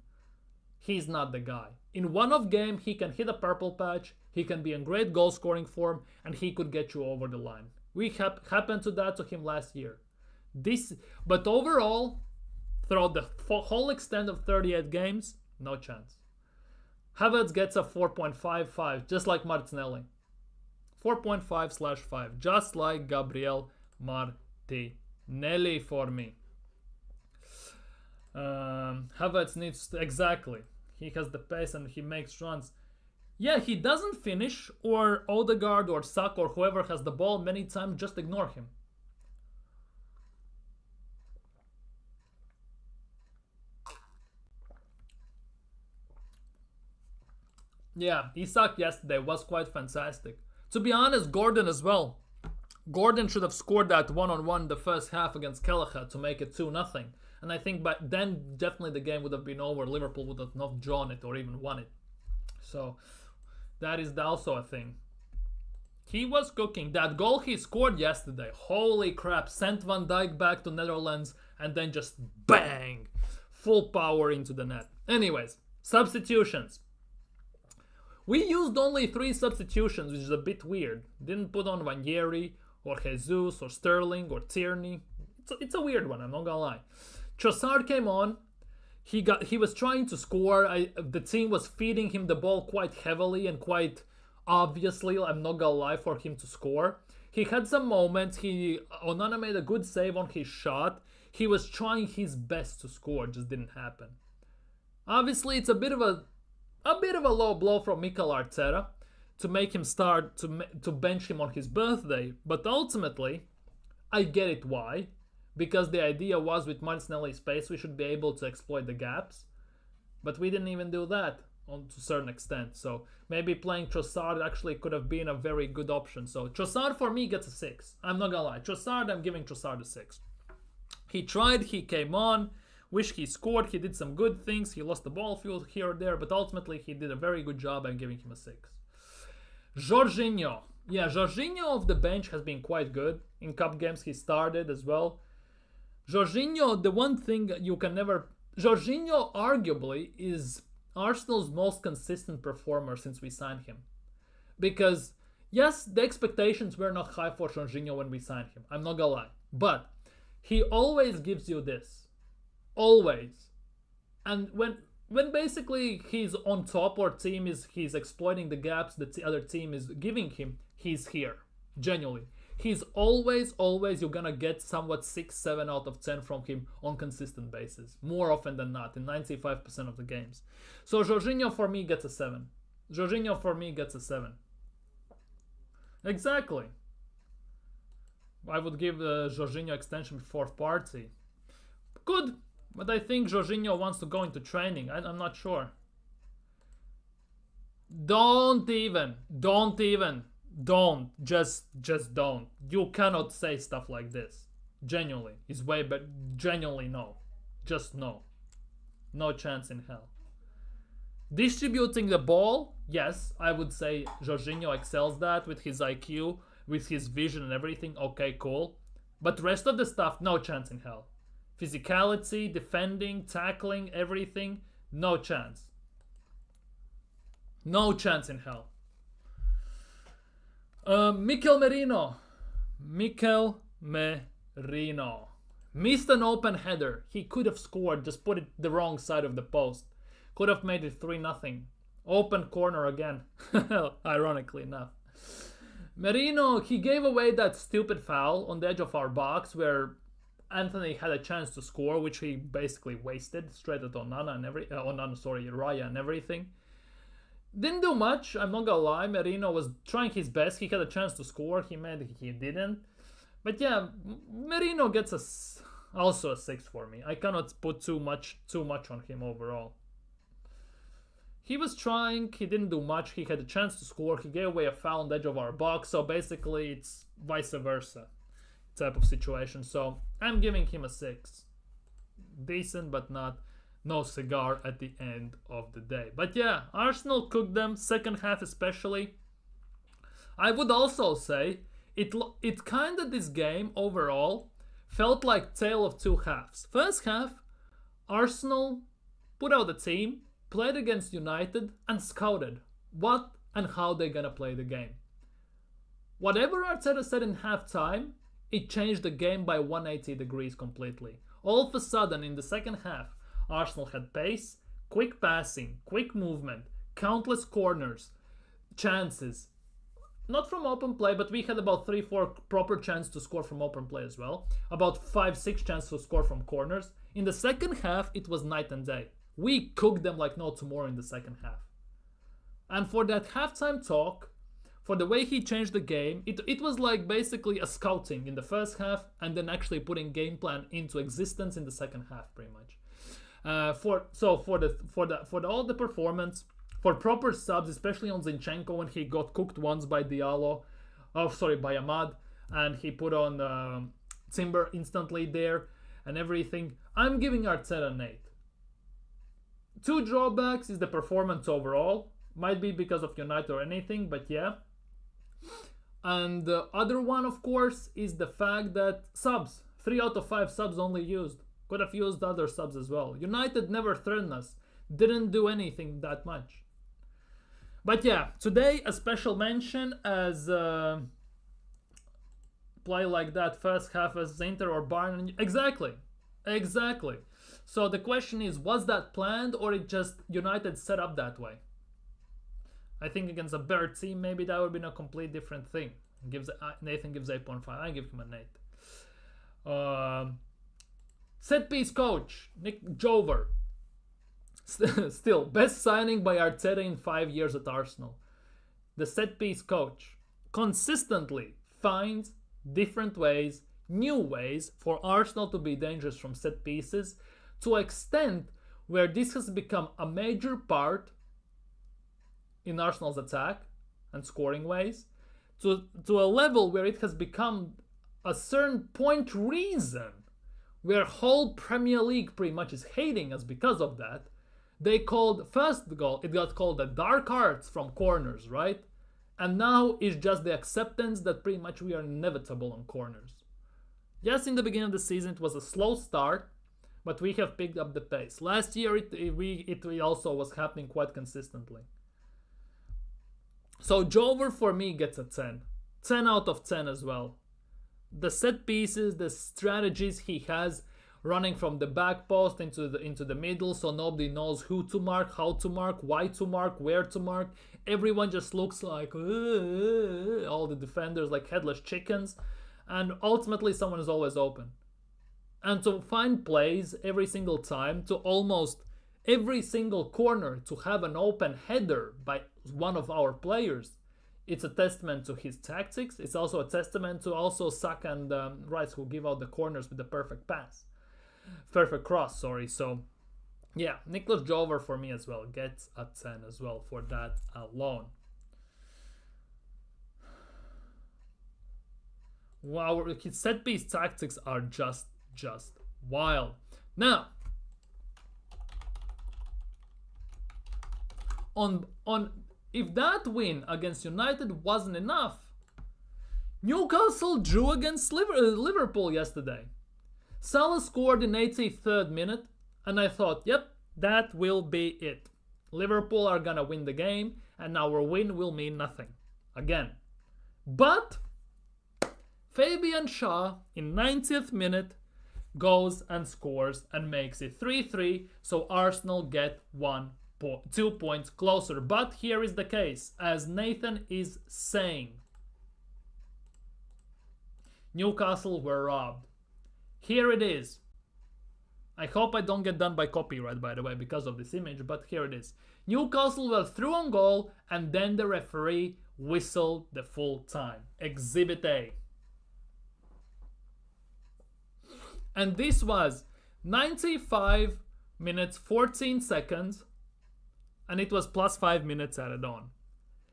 he's not the guy. In one-off game, he can hit a purple patch, he can be in great goal-scoring form, and he could get you over the line. We happened to that to him last year. But overall, throughout the whole extent of 38 games, no chance. Havertz gets a 4.55, just like Martinelli. 4.5/5, just like Gabriel Martinelli for me. Havertz needs to, exactly. He has the pace and he makes runs. Yeah, he doesn't finish, or Odegaard or Saka or whoever has the ball many times, just ignore him. Yeah, Isak yesterday was quite fantastic. To be honest, Gordon as well. Gordon should have scored that one-on-one the first half against Kelleher to make it 2-0. And I think by then definitely the game would have been over. Liverpool would have not drawn it or even won it. So that is also a thing. He was cooking. That goal he scored yesterday, holy crap, sent Van Dijk back to Netherlands and then just bang, full power into the net. Anyways, substitutions. We used only 3 substitutions, which is a bit weird. Didn't put on Ranieri or Jesus or Sterling or Tierney. It's a weird one, I'm not gonna lie. Trossard came on. He was trying to score. The team was feeding him the ball quite heavily and quite obviously, I'm not gonna lie, for him to score. He had some moments. Onana made a good save on his shot. He was trying his best to score, just didn't happen. Obviously, it's a bit of a low blow from Mikel Arteta to make him to bench him on his birthday. But ultimately, I get it why. because the idea was with Martinelli space we should be able to exploit the gaps, but we didn't even do that to a certain extent. So maybe playing Trossard actually could have been a very good option. So Trossard for me gets a 6. I'm not gonna lie. Trossard, I'm giving Trossard a 6. He tried, he came on, wish he scored, he did some good things, he lost the ball field here or there, but ultimately he did a very good job. I'm giving him a 6. Jorginho. Yeah, Jorginho off the bench has been quite good. In cup games he started as well. Jorginho, the one thing you can never... Jorginho arguably is Arsenal's most consistent performer since we signed him. Because, yes, the expectations were not high for Jorginho when we signed him. I'm not gonna lie. But he always gives you this. Always. And when basically he's on top or he's exploiting the gaps that the other team is giving him, he's here. Genuinely. He's always, you're gonna get somewhat 6, 7 out of 10 from him on consistent basis. More often than not, in 95% of the games. So Jorginho for me gets a 7. Jorginho for me gets a 7. Exactly. I would give the Jorginho extension before party. Good, but I think Jorginho wants to go into training. I'm not sure. Don't just don't. You cannot say stuff like this. Genuinely, it's way better. Genuinely, no. Just no. No chance in hell. Distributing the ball, yes, I would say Jorginho excels that with his IQ, with his vision and everything. Okay, cool. But rest of the stuff, no chance in hell. Physicality, defending, tackling, everything, no chance. No chance in hell. Mikel Merino. Missed an open header. He could have scored, just put it the wrong side of the post. Could have made it 3-0. Open corner again. Ironically enough. Merino, he gave away that stupid foul on the edge of our box where Anthony had a chance to score, which he basically wasted straight at Raya and everything. Didn't do much, I'm not gonna lie. Merino was trying his best. He had a chance to score. He didn't. But yeah, Merino gets also a 6 for me. I cannot put too much on him overall. He was trying, he didn't do much. He had a chance to score. He gave away a foul on the edge of our box. So basically it's vice versa type of situation. So I'm giving him a 6. Decent, but no cigar at the end of the day. But yeah, Arsenal cooked them, second half especially. I would also say it kind of, this game overall felt like tale of two halves. First half, Arsenal put out a team, played against United and scouted what and how they're gonna play the game. Whatever Arteta said in halftime, it changed the game by 180 degrees completely. All of a sudden in the second half, Arsenal had pace, quick passing, quick movement, countless corners, chances. Not from open play, but we had about 3-4 proper chances to score from open play as well. About 5-6 chances to score from corners. In the second half, it was night and day. We cooked them like no tomorrow in the second half. And for that halftime talk, for the way he changed the game, it was like basically a scouting in the first half and then actually putting game plan into existence in the second half, pretty much. For all the performance, for proper subs, especially on Zinchenko when he got cooked once by by Ahmad, and he put on Timber instantly there and everything. I'm giving Arteta an 8. 2 drawbacks is the performance overall. Might be because of United or anything, but yeah. And the other one, of course, is the fact that subs. 3 out of 5 subs only used. Could have used other subs as well. United never threatened us. Didn't do anything that much. But yeah, today a special mention as play like that first half as Inter or Bayern. Exactly. So the question is, was that planned or it just United set up that way? I think against a better team, maybe that would have been a complete different thing. Nathan gives 8.5. I give him an 8. Set piece coach, Nick Jover. Still, best signing by Arteta in 5 years at Arsenal. The set piece coach consistently finds different ways, new ways for Arsenal to be dangerous from set pieces, to an extent where this has become a major part in Arsenal's attack and scoring ways, to a level where it has become a certain point reason where whole Premier League pretty much is hating us because of that. They called first goal, it got called the dark arts from corners, right? And now it's just the acceptance that pretty much we are inevitable on corners. Yes, in the beginning of the season it was a slow start, but we have picked up the pace. Last year it also was happening quite consistently. So Jover for me gets a 10. 10 out of 10 as well. The set pieces, the strategies he has, running from the back post into the middle, so nobody knows who to mark, how to mark, why to mark, where to mark. Everyone just looks like all the defenders like headless chickens, and ultimately someone is always open. And to find plays every single time, to almost every single corner to have an open header by one of our players, it's a testament to his tactics. It's also a testament to also Saka and Rice, who give out the corners with the perfect cross. So yeah, Nicholas Jover for me as well gets a 10 as well for that alone. Wow, his set piece tactics are just wild. Now, on if that win against United wasn't enough, Newcastle drew against Liverpool yesterday. Salah scored in 83rd minute, and I thought, yep, that will be it. Liverpool are gonna win the game, and our win will mean nothing again. But Fabian Shaw in 90th minute goes and scores and makes it 3-3, so Arsenal get 2 points closer. But here is the case, as Nathan is saying, Newcastle were robbed. Here it is. I hope I don't get done by copyright, by the way, because of this image, but here it is. Newcastle were through on goal, and then the referee whistled the full time. Exhibit A. And this was 95 minutes 14 seconds, and it was plus 5 minutes added on.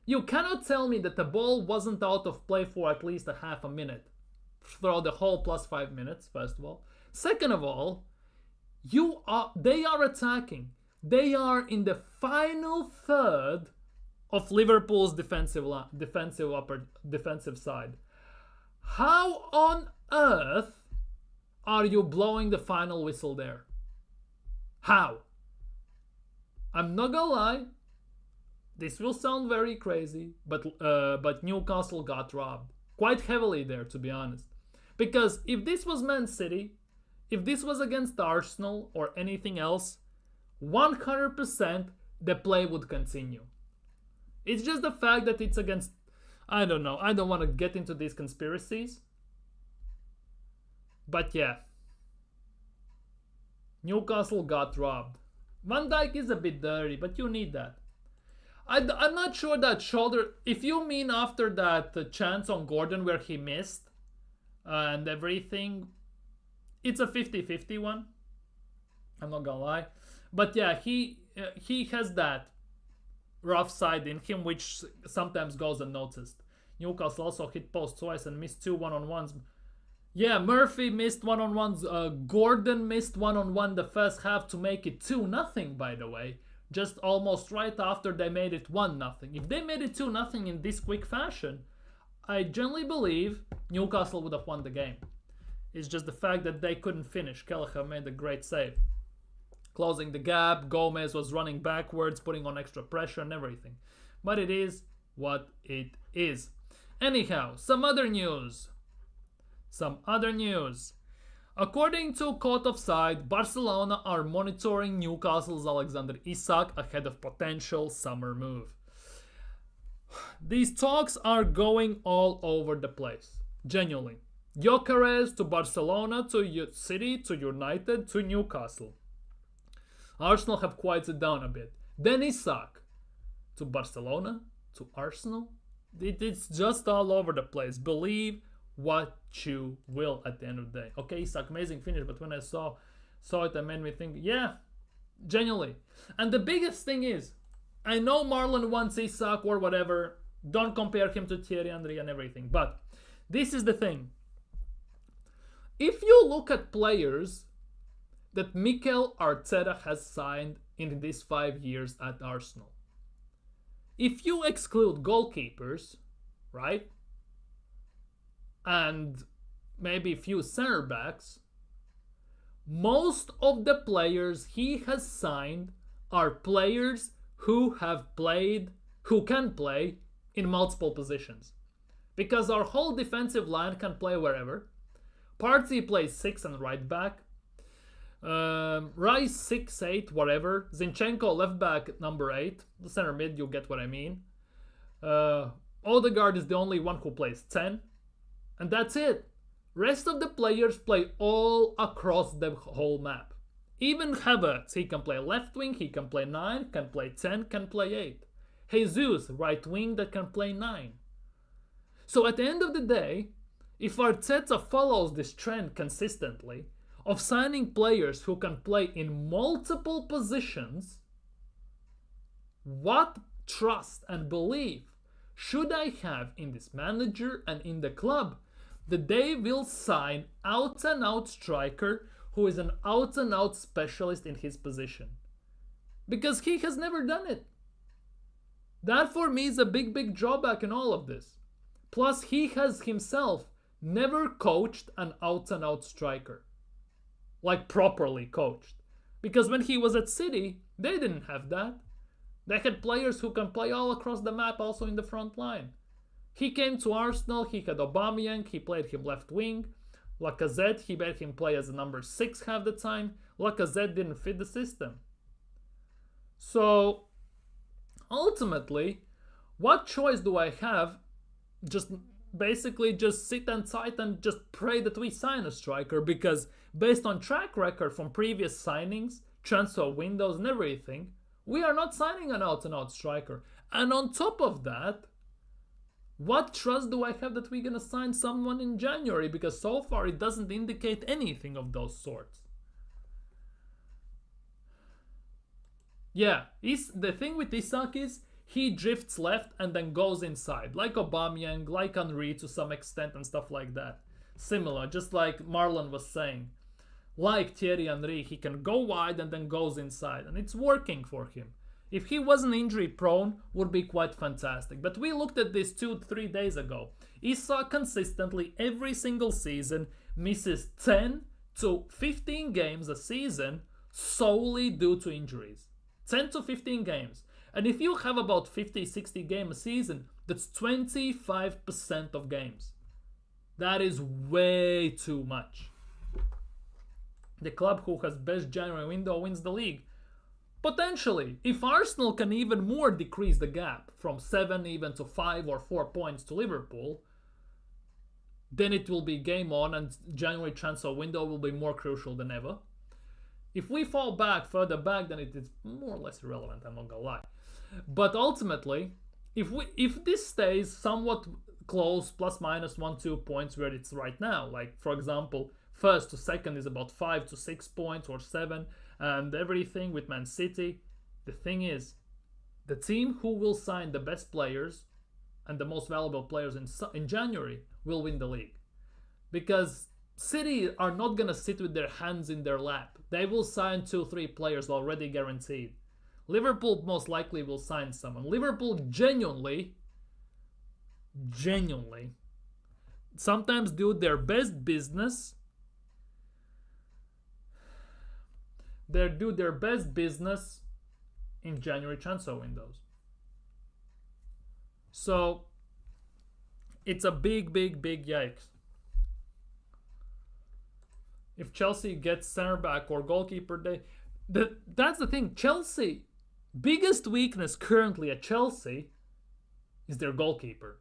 You cannot tell me that the ball wasn't out of play for at least a half a minute throughout the whole plus 5 minutes, first of all. Second of all, they are attacking. They are in the final third of Liverpool's defensive side. How on earth are you blowing the final whistle there? How? I'm not gonna lie, this will sound very crazy, but Newcastle got robbed quite heavily there, to be honest. Because if this was Man City, if this was against Arsenal or anything else, 100% the play would continue. It's just the fact that it's against, I don't know, I don't want to get into these conspiracies. But yeah, Newcastle got robbed. Van Dijk is a bit dirty, but you need that. I'm not sure that shoulder, if you mean after that chance on Gordon where he missed and everything, it's a 50-50 one. I'm not gonna lie. But yeah, he has that rough side in him, which sometimes goes unnoticed. Newcastle also hit post twice and missed 2 1-on-1s. Yeah, Murphy missed 1-on-1s. Gordon missed 1-on-1 the first half to make it 2-0, by the way. Just almost right after they made it 1-0. If they made it 2-0 in this quick fashion, I generally believe Newcastle would have won the game. It's just the fact that they couldn't finish. Kelleher made a great save. Closing the gap, Gomez was running backwards, putting on extra pressure and everything. But it is what it is. Anyhow, some other news. According to Court of Side, Barcelona are monitoring Newcastle's Alexander Isak ahead of potential summer move. These talks are going all over the place. Genuinely. Gyökeres to Barcelona, to City, to United, to Newcastle. Arsenal have quieted it down a bit. Then Isak to Barcelona, to Arsenal. It's just all over the place. Believe what you will at the end of the day. Okay, Isak, amazing finish, but when I saw it, it made me think, yeah, genuinely. And the biggest thing is, I know Marlon wants Isak or whatever, don't compare him to Thierry Henry and everything, but this is the thing. If you look at players that Mikel Arteta has signed in these 5 years at Arsenal, if you exclude goalkeepers, right, and maybe a few center backs, most of the players he has signed are players who can play in multiple positions. Because our whole defensive line can play wherever. Partey plays 6 and right back. Rice 6-8, whatever. Zinchenko left back number 8. The center mid, you get what I mean. Odegaard is the only one who plays 10. And that's it. Rest of the players play all across the whole map. Even Havertz, he can play left wing, he can play 9, can play 10, can play 8. Jesus, right wing that can play 9. So at the end of the day, if Arteta follows this trend consistently of signing players who can play in multiple positions, what trust and belief should I have in this manager and in the club that they will sign out-and-out striker who is an out-and-out specialist in his position? Because he has never done it. That for me is a big drawback in all of this. Plus, he has himself never coached an out-and-out striker. Like properly coached. Because when he was at City, they didn't have that. They had players who can play all across the map, also in the front line. He came to Arsenal, he had Aubameyang, he played him left wing. Lacazette, he made him play as a number 6 half the time. Lacazette didn't fit the system. So, ultimately, what choice do I have? Just basically just sit tight and just pray that we sign a striker, because based on track record from previous signings, transfer windows and everything, we are not signing an out-and-out striker. And on top of that, what trust do I have that we're going to sign someone in January? Because so far it doesn't indicate anything of those sorts. Yeah, the thing with Isak is he drifts left and then goes inside. Like Aubameyang, like Henry to some extent and stuff like that. Similar, just like Marlon was saying. Like Thierry Henry, he can go wide and then goes inside. And it's working for him. If he wasn't injury prone, would be quite fantastic. But we looked at this 2-3 days ago. Isak consistently every single season misses 10 to 15 games a season solely due to injuries. 10 to 15 games. And if you have about 50-60 games a season, that's 25% of games. That is way too much. The club who has best January window wins the league. Potentially, if Arsenal can even more decrease the gap from 7 even to 5 or 4 points to Liverpool, then it will be game on and January transfer window will be more crucial than ever. If we fall further back, then it is more or less irrelevant, I'm not gonna lie. But ultimately, if this stays somewhat close, plus minus 1-2 points where it's right now, like for example, first to second is about 5 to 6 points or 7, and everything with Man City, the thing is, the team who will sign the best players and the most valuable players in January will win the league. Because City are not going to sit with their hands in their lap. They will sign 2-3 players already guaranteed. Liverpool most likely will sign someone. Liverpool genuinely, sometimes do their best business. They do their best business in January transfer windows. So it's a big yikes. If Chelsea gets center back or goalkeeper, that's the thing. Chelsea, biggest weakness currently at Chelsea is their goalkeeper.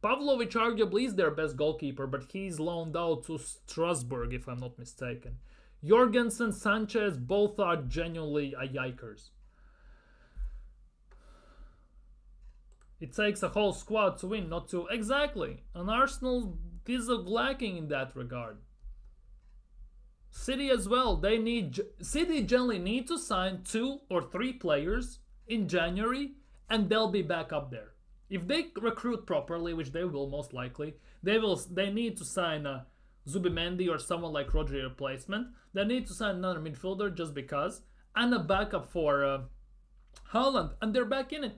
Pavlovic arguably is their best goalkeeper, but he's loaned out to Strasbourg, if I'm not mistaken. Jorgensen, Sanchez, both are genuinely yikers. It takes a whole squad to win, not two. Exactly. And Arsenal is lacking in that regard. City as well. City generally need to sign 2 or 3 players in January, and they'll be back up there. If they recruit properly, which they will most likely, they need to sign Zubimendi or someone like Rodri replacement. They need to sign another midfielder just because, and a backup for Haaland, and they're back in it.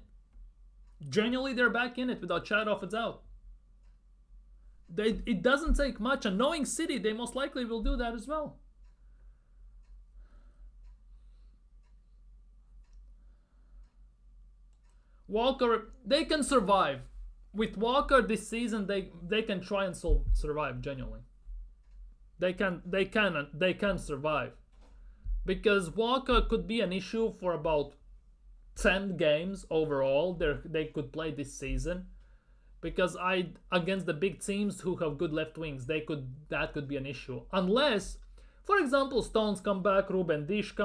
Genuinely, they're back in it without shadow of a doubt. It doesn't take much, and knowing City, they most likely will do that as well. Walker, they can survive. With Walker this season, they can try and survive genuinely. They can survive. Because Walker could be an issue for about 10 games overall they could play this season. Because against the big teams who have good left wings, that could be an issue. Unless, for example, Stones come back, Ruben Dish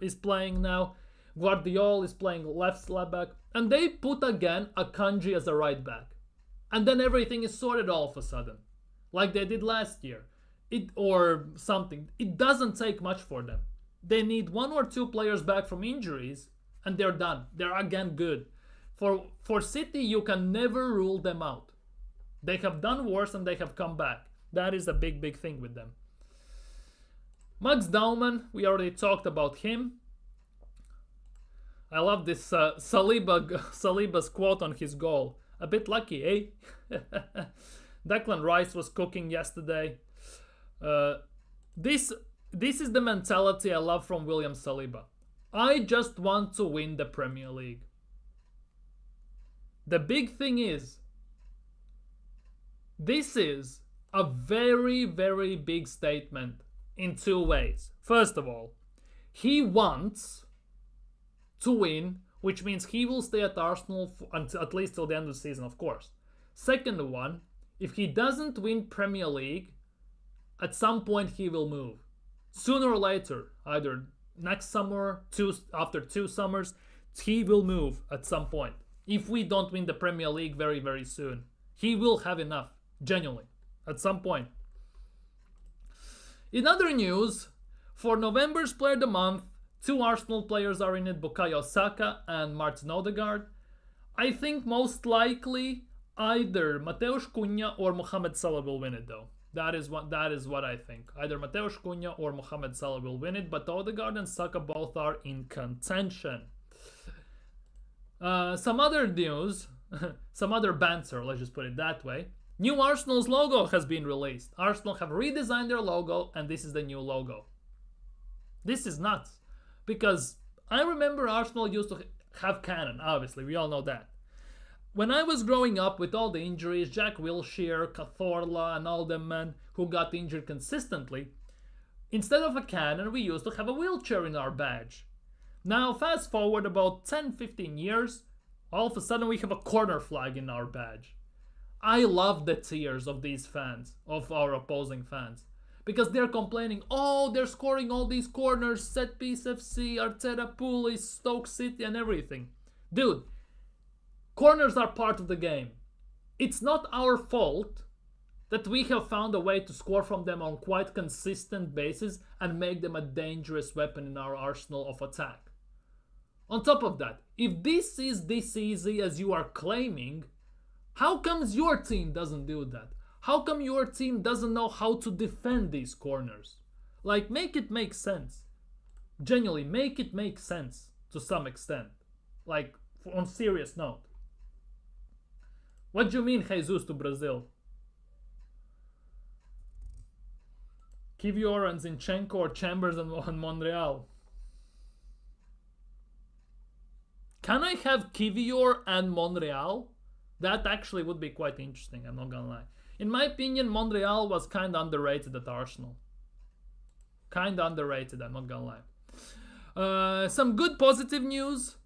is playing now, Guardiola is playing left slap back, and they put again Akanji as a right back. And then everything is sorted all of a sudden. Like they did last year. Or something. It doesn't take much for them. They need 1 or 2 players back from injuries, and they're done. They're again good. For City, you can never rule them out. They have done worse and they have come back. That is a big thing with them. Max Dauman, we already talked about him. I love this Saliba's quote on his goal. A bit lucky, eh? Declan Rice was cooking yesterday. This is the mentality I love from William Saliba. I just want to win the Premier League. The big thing is, this is a very big statement in 2 ways. First of all, he wants to win, which means he will stay at Arsenal until, at least till the end of the season, of course. Second one, if he doesn't win Premier League, at some point he will move. Sooner or later, either next summer, after 2 summers, he will move at some point. If we don't win the Premier League very soon, he will have enough, genuinely, at some point. In other news, for November's Player of the Month, 2 Arsenal players are in it, Bukayo Saka and Martin Odegaard. I think most likely either Mateusz Cunha or Mohamed Salah will win it though. That is what I think. Either Mateusz Cunha or Mohamed Salah will win it, but Odegaard and Saka both are in contention. Some other news, some other banter, let's just put it that way. New Arsenal's logo has been released. Arsenal have redesigned their logo, and this is the new logo. This is nuts. Because I remember Arsenal used to have Cannon, obviously, we all know that. When I was growing up with all the injuries, Jack Wilshere, Cazorla, and all them men who got injured consistently, instead of a cannon, we used to have a wheelchair in our badge. Now, fast forward about 10-15 years, all of a sudden we have a corner flag in our badge. I love the tears of these fans, of our opposing fans. Because they're complaining, oh, they're scoring all these corners, set piece FC, Arteta, Pulis, Stoke City, and everything. Dude, corners are part of the game. It's not our fault that we have found a way to score from them on quite consistent basis and make them a dangerous weapon in our arsenal of attack. On top of that, if this is this easy as you are claiming, how comes your team doesn't do that? How come your team doesn't know how to defend these corners? Like, make it make sense. Genuinely, make it make sense to some extent. Like, on serious note. What do you mean, Jesus to Brazil? Kivior and Zinchenko or Chambers and Monreal? Can I have Kivior and Monreal? That actually would be quite interesting, I'm not gonna lie. In my opinion, Monreal was kind of underrated at Arsenal. Kind of underrated, I'm not gonna lie. Some good positive news.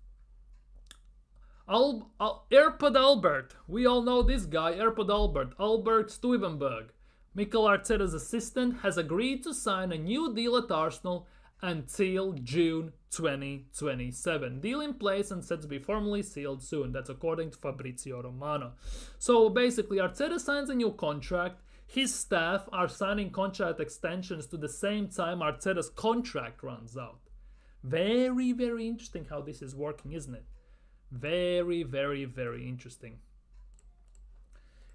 Airpod Albert. We all know this guy, Airpod Albert. Albert Stuivenberg, Mikel Arteta's assistant, has agreed to sign a new deal at Arsenal until June 2027. Deal in place and set to be formally sealed soon. That's according to Fabrizio Romano. So basically, Arteta signs a new contract. His staff are signing contract extensions to the same time Arteta's contract runs out. Very, very interesting how this is working, isn't it? Very, very, very interesting.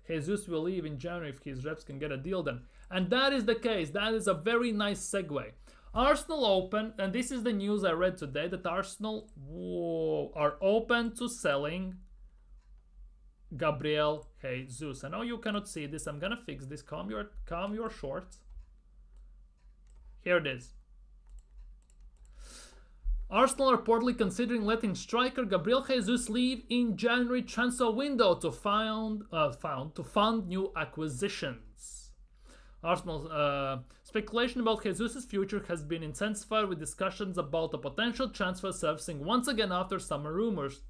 Jesus will leave in January if his reps can get a deal done. And that is the case. That is a very nice segue. Arsenal open, and this is the news I read today, that Arsenal are open to selling Gabriel Jesus. I know you cannot see this. I'm gonna fix this. Calm your shorts. Here it is. Arsenal are reportedly considering letting striker Gabriel Jesus leave in January transfer window to fund new acquisitions. Arsenal speculation about Jesus' future has been intensified with discussions about a potential transfer surfacing once again after summer rumors.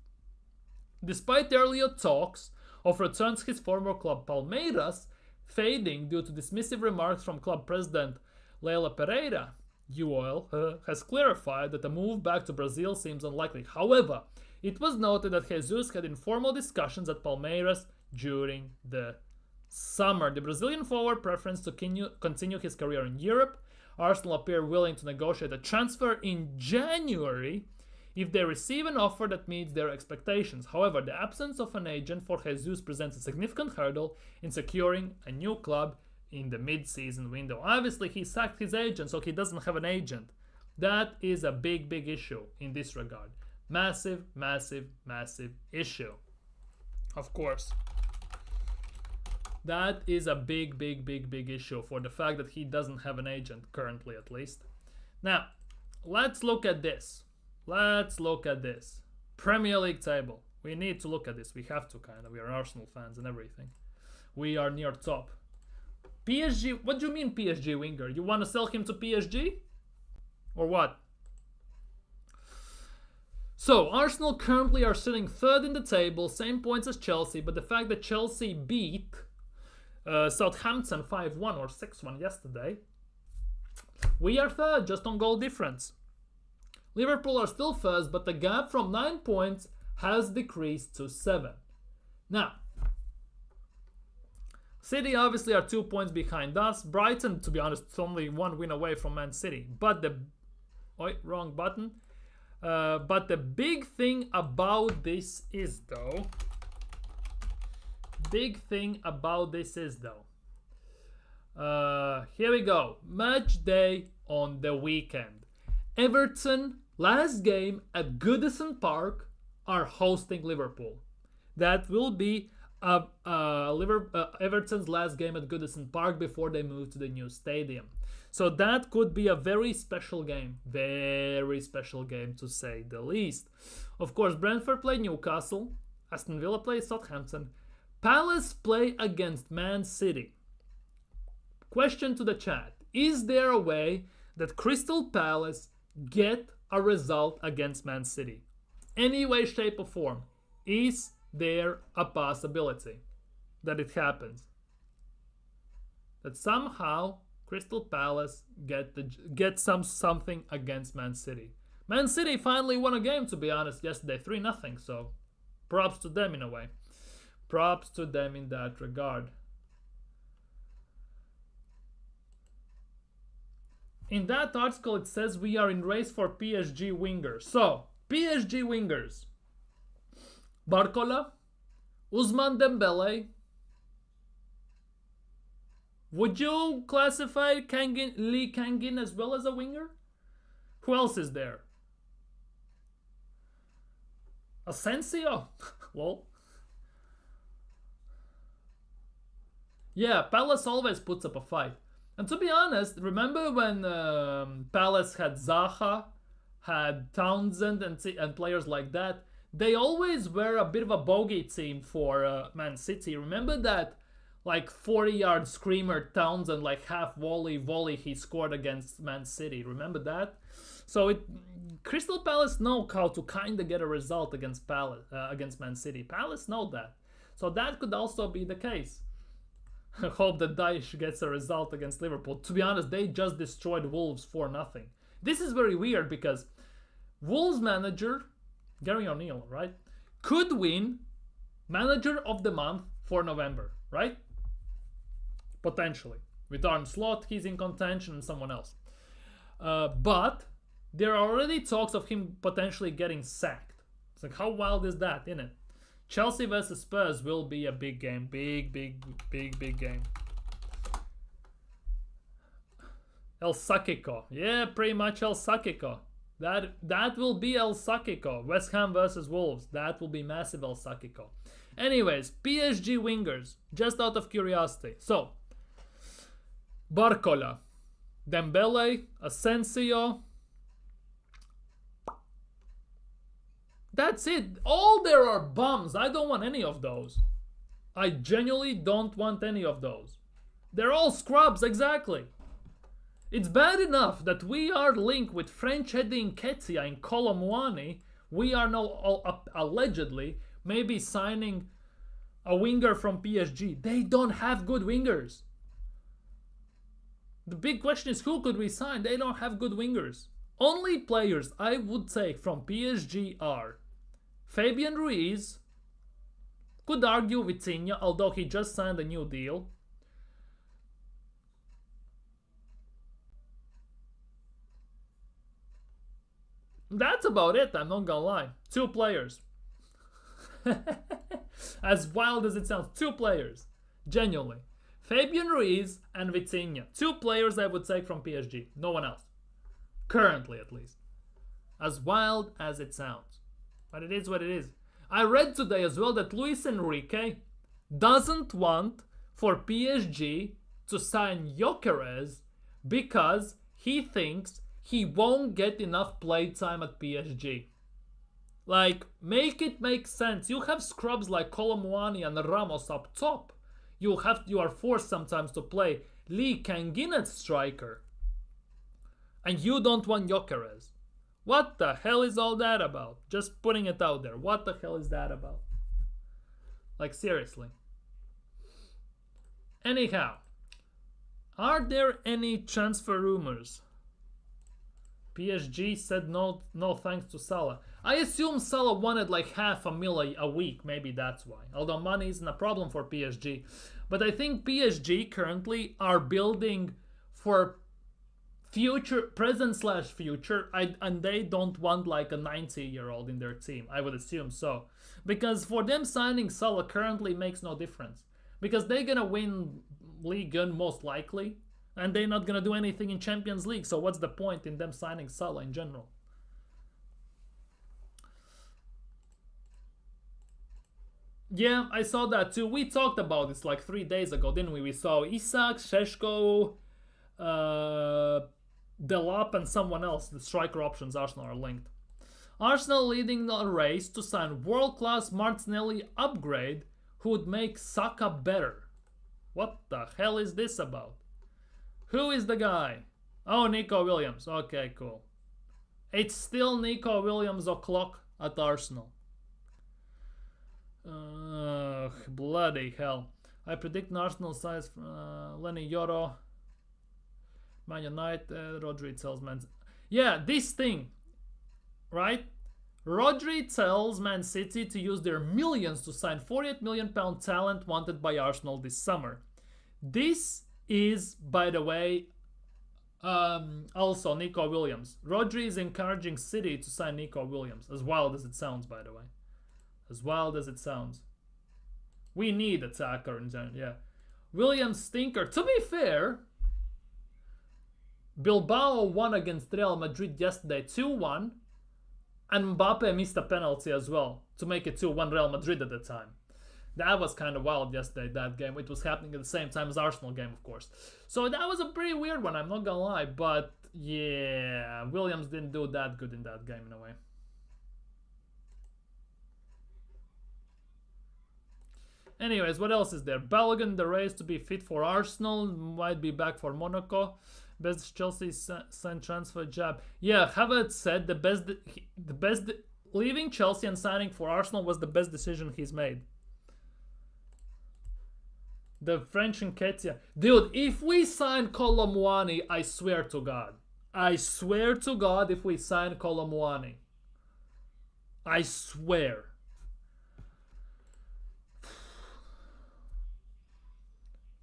Despite earlier talks of returns to his former club Palmeiras fading due to dismissive remarks from club president Leila Pereira, UOL has clarified that a move back to Brazil seems unlikely. However, it was noted that Jesus had informal discussions at Palmeiras during the summer. The Brazilian forward preference to continue his career in Europe. Arsenal appear willing to negotiate a transfer in January if they receive an offer that meets their expectations. However, the absence of an agent for Jesus presents a significant hurdle in securing a new club in the mid-season window. Obviously, he sacked his agent, so he doesn't have an agent. That is a big, big issue in this regard. Massive, massive, massive issue. Of course. That is a big, big, big, big issue for the fact that he doesn't have an agent, currently at least. Now, let's look at this. Let's look at this. Premier League table. We need to look at this. We have to, kind of. We are Arsenal fans and everything. We are near top. PSG, what do you mean PSG winger? You want to sell him to PSG? Or what? So, Arsenal currently are sitting third in the table, same points as Chelsea, but the fact that Chelsea beat Southampton 5-1 or 6-1 yesterday, we are third, just on goal difference. Liverpool are still first, but the gap from 9 points has decreased to 7. Now, City obviously are 2 points behind us. Brighton, to be honest, is only 1 win away from Man City. But the... wrong button. But the big thing about this is, though... here we go. Match day on the weekend. Everton, last game at Goodison Park, are hosting Liverpool. That will be Everton's last game at Goodison Park before they move to the new stadium. So that could be a very special game. Very special game, to say the least. Of course, Brentford play Newcastle. Aston Villa play Southampton. Palace play against Man City. Question to the chat. Is there a way that Crystal Palace get a result against Man City? Any way, shape or form. Is there a possibility that it happens? That somehow Crystal Palace get something against Man City. Man City finally won a game, to be honest, yesterday, 3-0, so props to them in a way. Props to them in that regard. In that article it says we are in race for PSG wingers. So, PSG wingers. Barcola, Ousmane Dembele. Would you classify Lee Kangin as well as a winger? Who else is there? Asensio? Well. Yeah, Palace always puts up a fight. And to be honest, remember when Palace had Zaha, had Townsend and players like that? They always were a bit of a bogey team for Man City. Remember that like 40-yard screamer Townsend, like half volley he scored against Man City. Remember that? So Crystal Palace know how to kind of get a result against Man City. Palace know that. So that could also be the case. I hope that Daesh gets a result against Liverpool. To be honest, they just destroyed Wolves 4-0. This is very weird because Wolves manager, Gary O'Neill, right, could win Manager of the Month for November, right? Potentially. With Arne Slot, he's in contention, and someone else. But there are already talks of him potentially getting sacked. It's like, how wild is that, isn't it? Chelsea versus Spurs will be a big game. Big game. El Sakico. Yeah, pretty much El Sakico. That will be El Sakico. West Ham versus Wolves. That will be massive El Sakico. Anyways, PSG wingers. Just out of curiosity. So, Barcola, Dembele, Asensio. That's it. All there are bums. I don't want any of those. I genuinely don't want any of those. They're all scrubs, exactly. It's bad enough that we are linked with French Eddie Nketiah and Kolo Muani. We are now allegedly maybe signing a winger from PSG. They don't have good wingers. The big question is, who could we sign? They don't have good wingers. Only players I would take from PSG are Fabian Ruiz, could argue Vitinha, although he just signed a new deal. That's about it, I'm not gonna lie. 2 players. As wild as it sounds, 2 players. Genuinely. Fabian Ruiz and Vitinha. 2 players I would take from PSG. No one else. Currently, at least. As wild as it sounds. But it is what it is. I read today as well that Luis Enrique doesn't want for PSG to sign Gyökeres because he thinks he won't get enough playtime at PSG. Like, make it make sense. You have scrubs like Kolo Muani and Ramos up top. You are forced sometimes to play Lee Kangin at striker. And you don't want Gyökeres. What the hell is all that about? Just putting it out there. What the hell is that about? Like, seriously. Anyhow, are there any transfer rumors? PSG said no thanks to Salah. I assume Salah wanted like $500,000 a week. Maybe that's why. Although money isn't a problem for PSG. But I think PSG currently are building for present/future, and they don't want like a 90-year-old in their team. I would assume so, because for them signing Salah currently makes no difference, because they're gonna win League One most likely, and they're not gonna do anything in Champions League. So what's the point in them signing Salah in general? Yeah, I saw that too. We talked about this like 3 days ago, didn't we? We saw Isak, Šeško, Delap and someone else. The striker options Arsenal are linked. Arsenal leading the race to sign world-class Martinelli upgrade who would make Saka better. What the hell is this about? Who is the guy? Oh, Nico Williams. Okay, cool. It's still Nico Williams o'clock at Arsenal. Bloody hell. I predict an Arsenal size Lenny Yoro. Man United, Rodri tells Man... Yeah, this thing, right? Rodri tells Man City to use their millions to sign £48 million talent wanted by Arsenal this summer. This is, by the way, also Nico Williams. Rodri is encouraging City to sign Nico Williams. As wild as it sounds, by the way. As wild as it sounds. We need attacker in general, yeah. Williams stinker. To be fair... Bilbao won against Real Madrid yesterday 2-1, and Mbappe missed a penalty as well to make it 2-1 Real Madrid at the time. That was kind of wild yesterday, that game. It was happening at the same time as Arsenal game, of course. So that was a pretty weird one, I'm not gonna lie. But yeah, Williams didn't do that good in that game in a way. Anyways, what else is there? Balogun in the race to be fit for Arsenal, might be back for Monaco. Best Chelsea signed transfer jab. Yeah, Havertz said the best leaving Chelsea and signing for Arsenal was the best decision he's made. The French Nketiah. Dude, if we sign Kolo Muani, I swear to God, I swear to God if we sign Colomwani. I swear.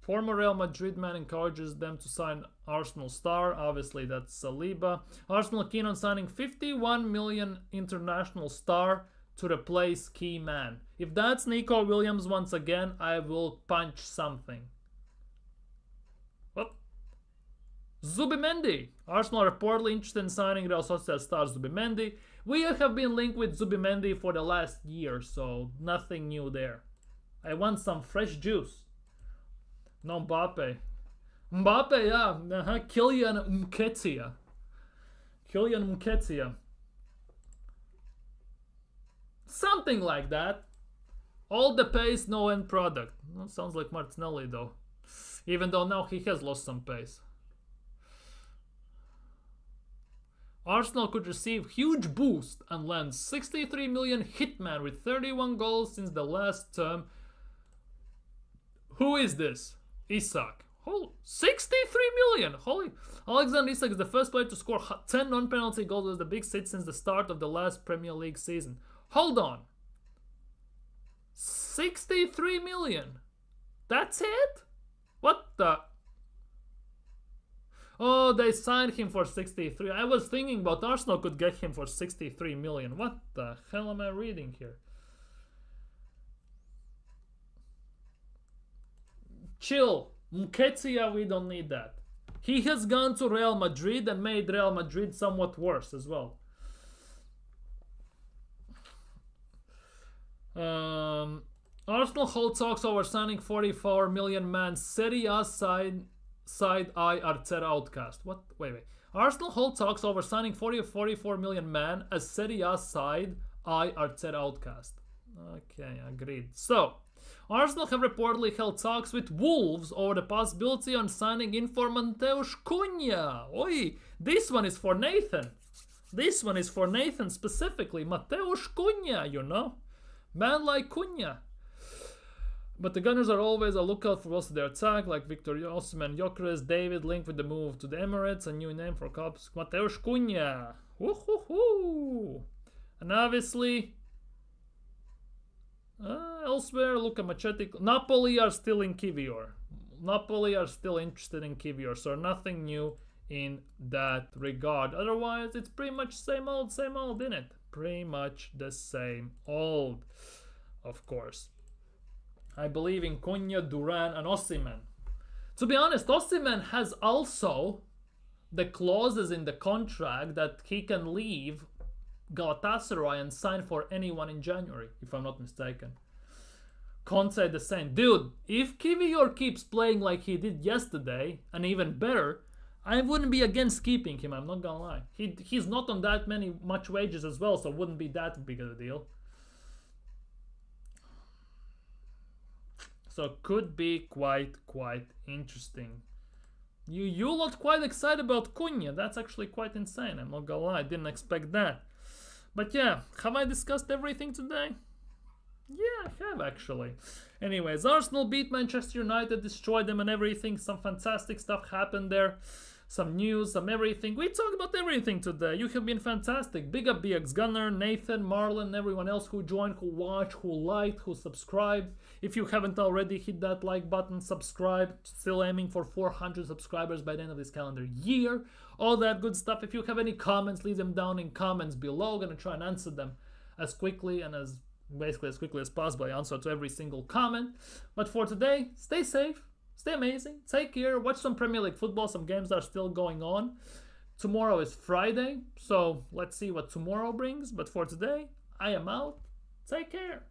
Former Real Madrid man encourages them to sign Arsenal star. Obviously, that's Saliba. Arsenal keen on signing 51 million international star to replace key man. If that's Nico Williams once again, I will punch something. What? Zubimendi. Arsenal reportedly interested in signing Real Sociedad star Zubimendi. We have been linked with Zubimendi for the last year, so nothing new there. I want some fresh juice. No Mbappe. Mbappe, yeah. Kylian Mkhitaryan. Kylian Mkhitaryan. Something like that. All the pace, no end product. That sounds like Martinelli though. Even though now he has lost some pace. Arsenal could receive huge boost and land 63 million hitman with 31 goals since the last term. Who is this? Isak. Holy, 63 million! Holy. Alexander Isak is the first player to score 10 non-penalty goals with the big six since the start of the last Premier League season. Hold on. 63 million? That's it? What the? Oh, they signed him for 63. I was thinking about Arsenal could get him for 63 million. What the hell am I reading here? Chill. Mkhitaryan, we don't need that. He has gone to Real Madrid and made Real Madrid somewhat worse as well. Arsenal hold talks over signing 44 million man Serie A side I Arteta outcast. What? Wait. Arsenal hold talks over signing 44 million man as Serie A side I Arteta outcast. Okay, agreed. So, Arsenal have reportedly held talks with Wolves over the possibility on signing in for Mateusz Cunha. Oi, this one is for Nathan. This one is for Nathan specifically. Mateusz Cunha, you know. Man like Cunha. But the Gunners are always a lookout for most of their attack, like Victor Osimhen, Gyökeres, David, linked with the move to the Emirates, a new name for Cups, Mateusz Cunha. Woohoo! And obviously, elsewhere, Luka Machete. Napoli are still in Kivior. Napoli are still interested in Kivior, so nothing new in that regard. Otherwise, it's pretty much same old, isn't it? Pretty much the same old, of course. I believe in Cunha, Duran, and Osimhen. To be honest, Osimhen has also the clauses in the contract that he can leave Galatasaray and sign for anyone in January, if I'm not mistaken. Conte the same. Dude, if Kivior keeps playing like he did yesterday, and even better, I wouldn't be against keeping him, I'm not gonna lie. He's not on that much wages as well, so it wouldn't be that big of a deal. So could be quite interesting. You lot quite excited about Cunha. That's actually quite insane. I'm not gonna lie. I didn't expect that. But yeah, have I discussed everything today? Yeah, I have actually. Anyways, Arsenal beat Manchester United, destroyed them and everything. Some fantastic stuff happened there. Some news, some everything. We talked about everything today. You have been fantastic. Big up BX Gunner, Nathan, Marlon, everyone else who joined, who watched, who liked, who subscribed. If you haven't already, hit that like button, subscribe. Still aiming for 400 subscribers by the end of this calendar year. All that good stuff. If you have any comments, leave them down in comments below. Gonna try and answer them as quickly and as quickly as possible. I answer to every single comment. But for today, stay safe. Stay amazing. Take care. Watch some Premier League football. Some games are still going on. Tomorrow is Friday, so let's see what tomorrow brings. But for today, I am out. Take care.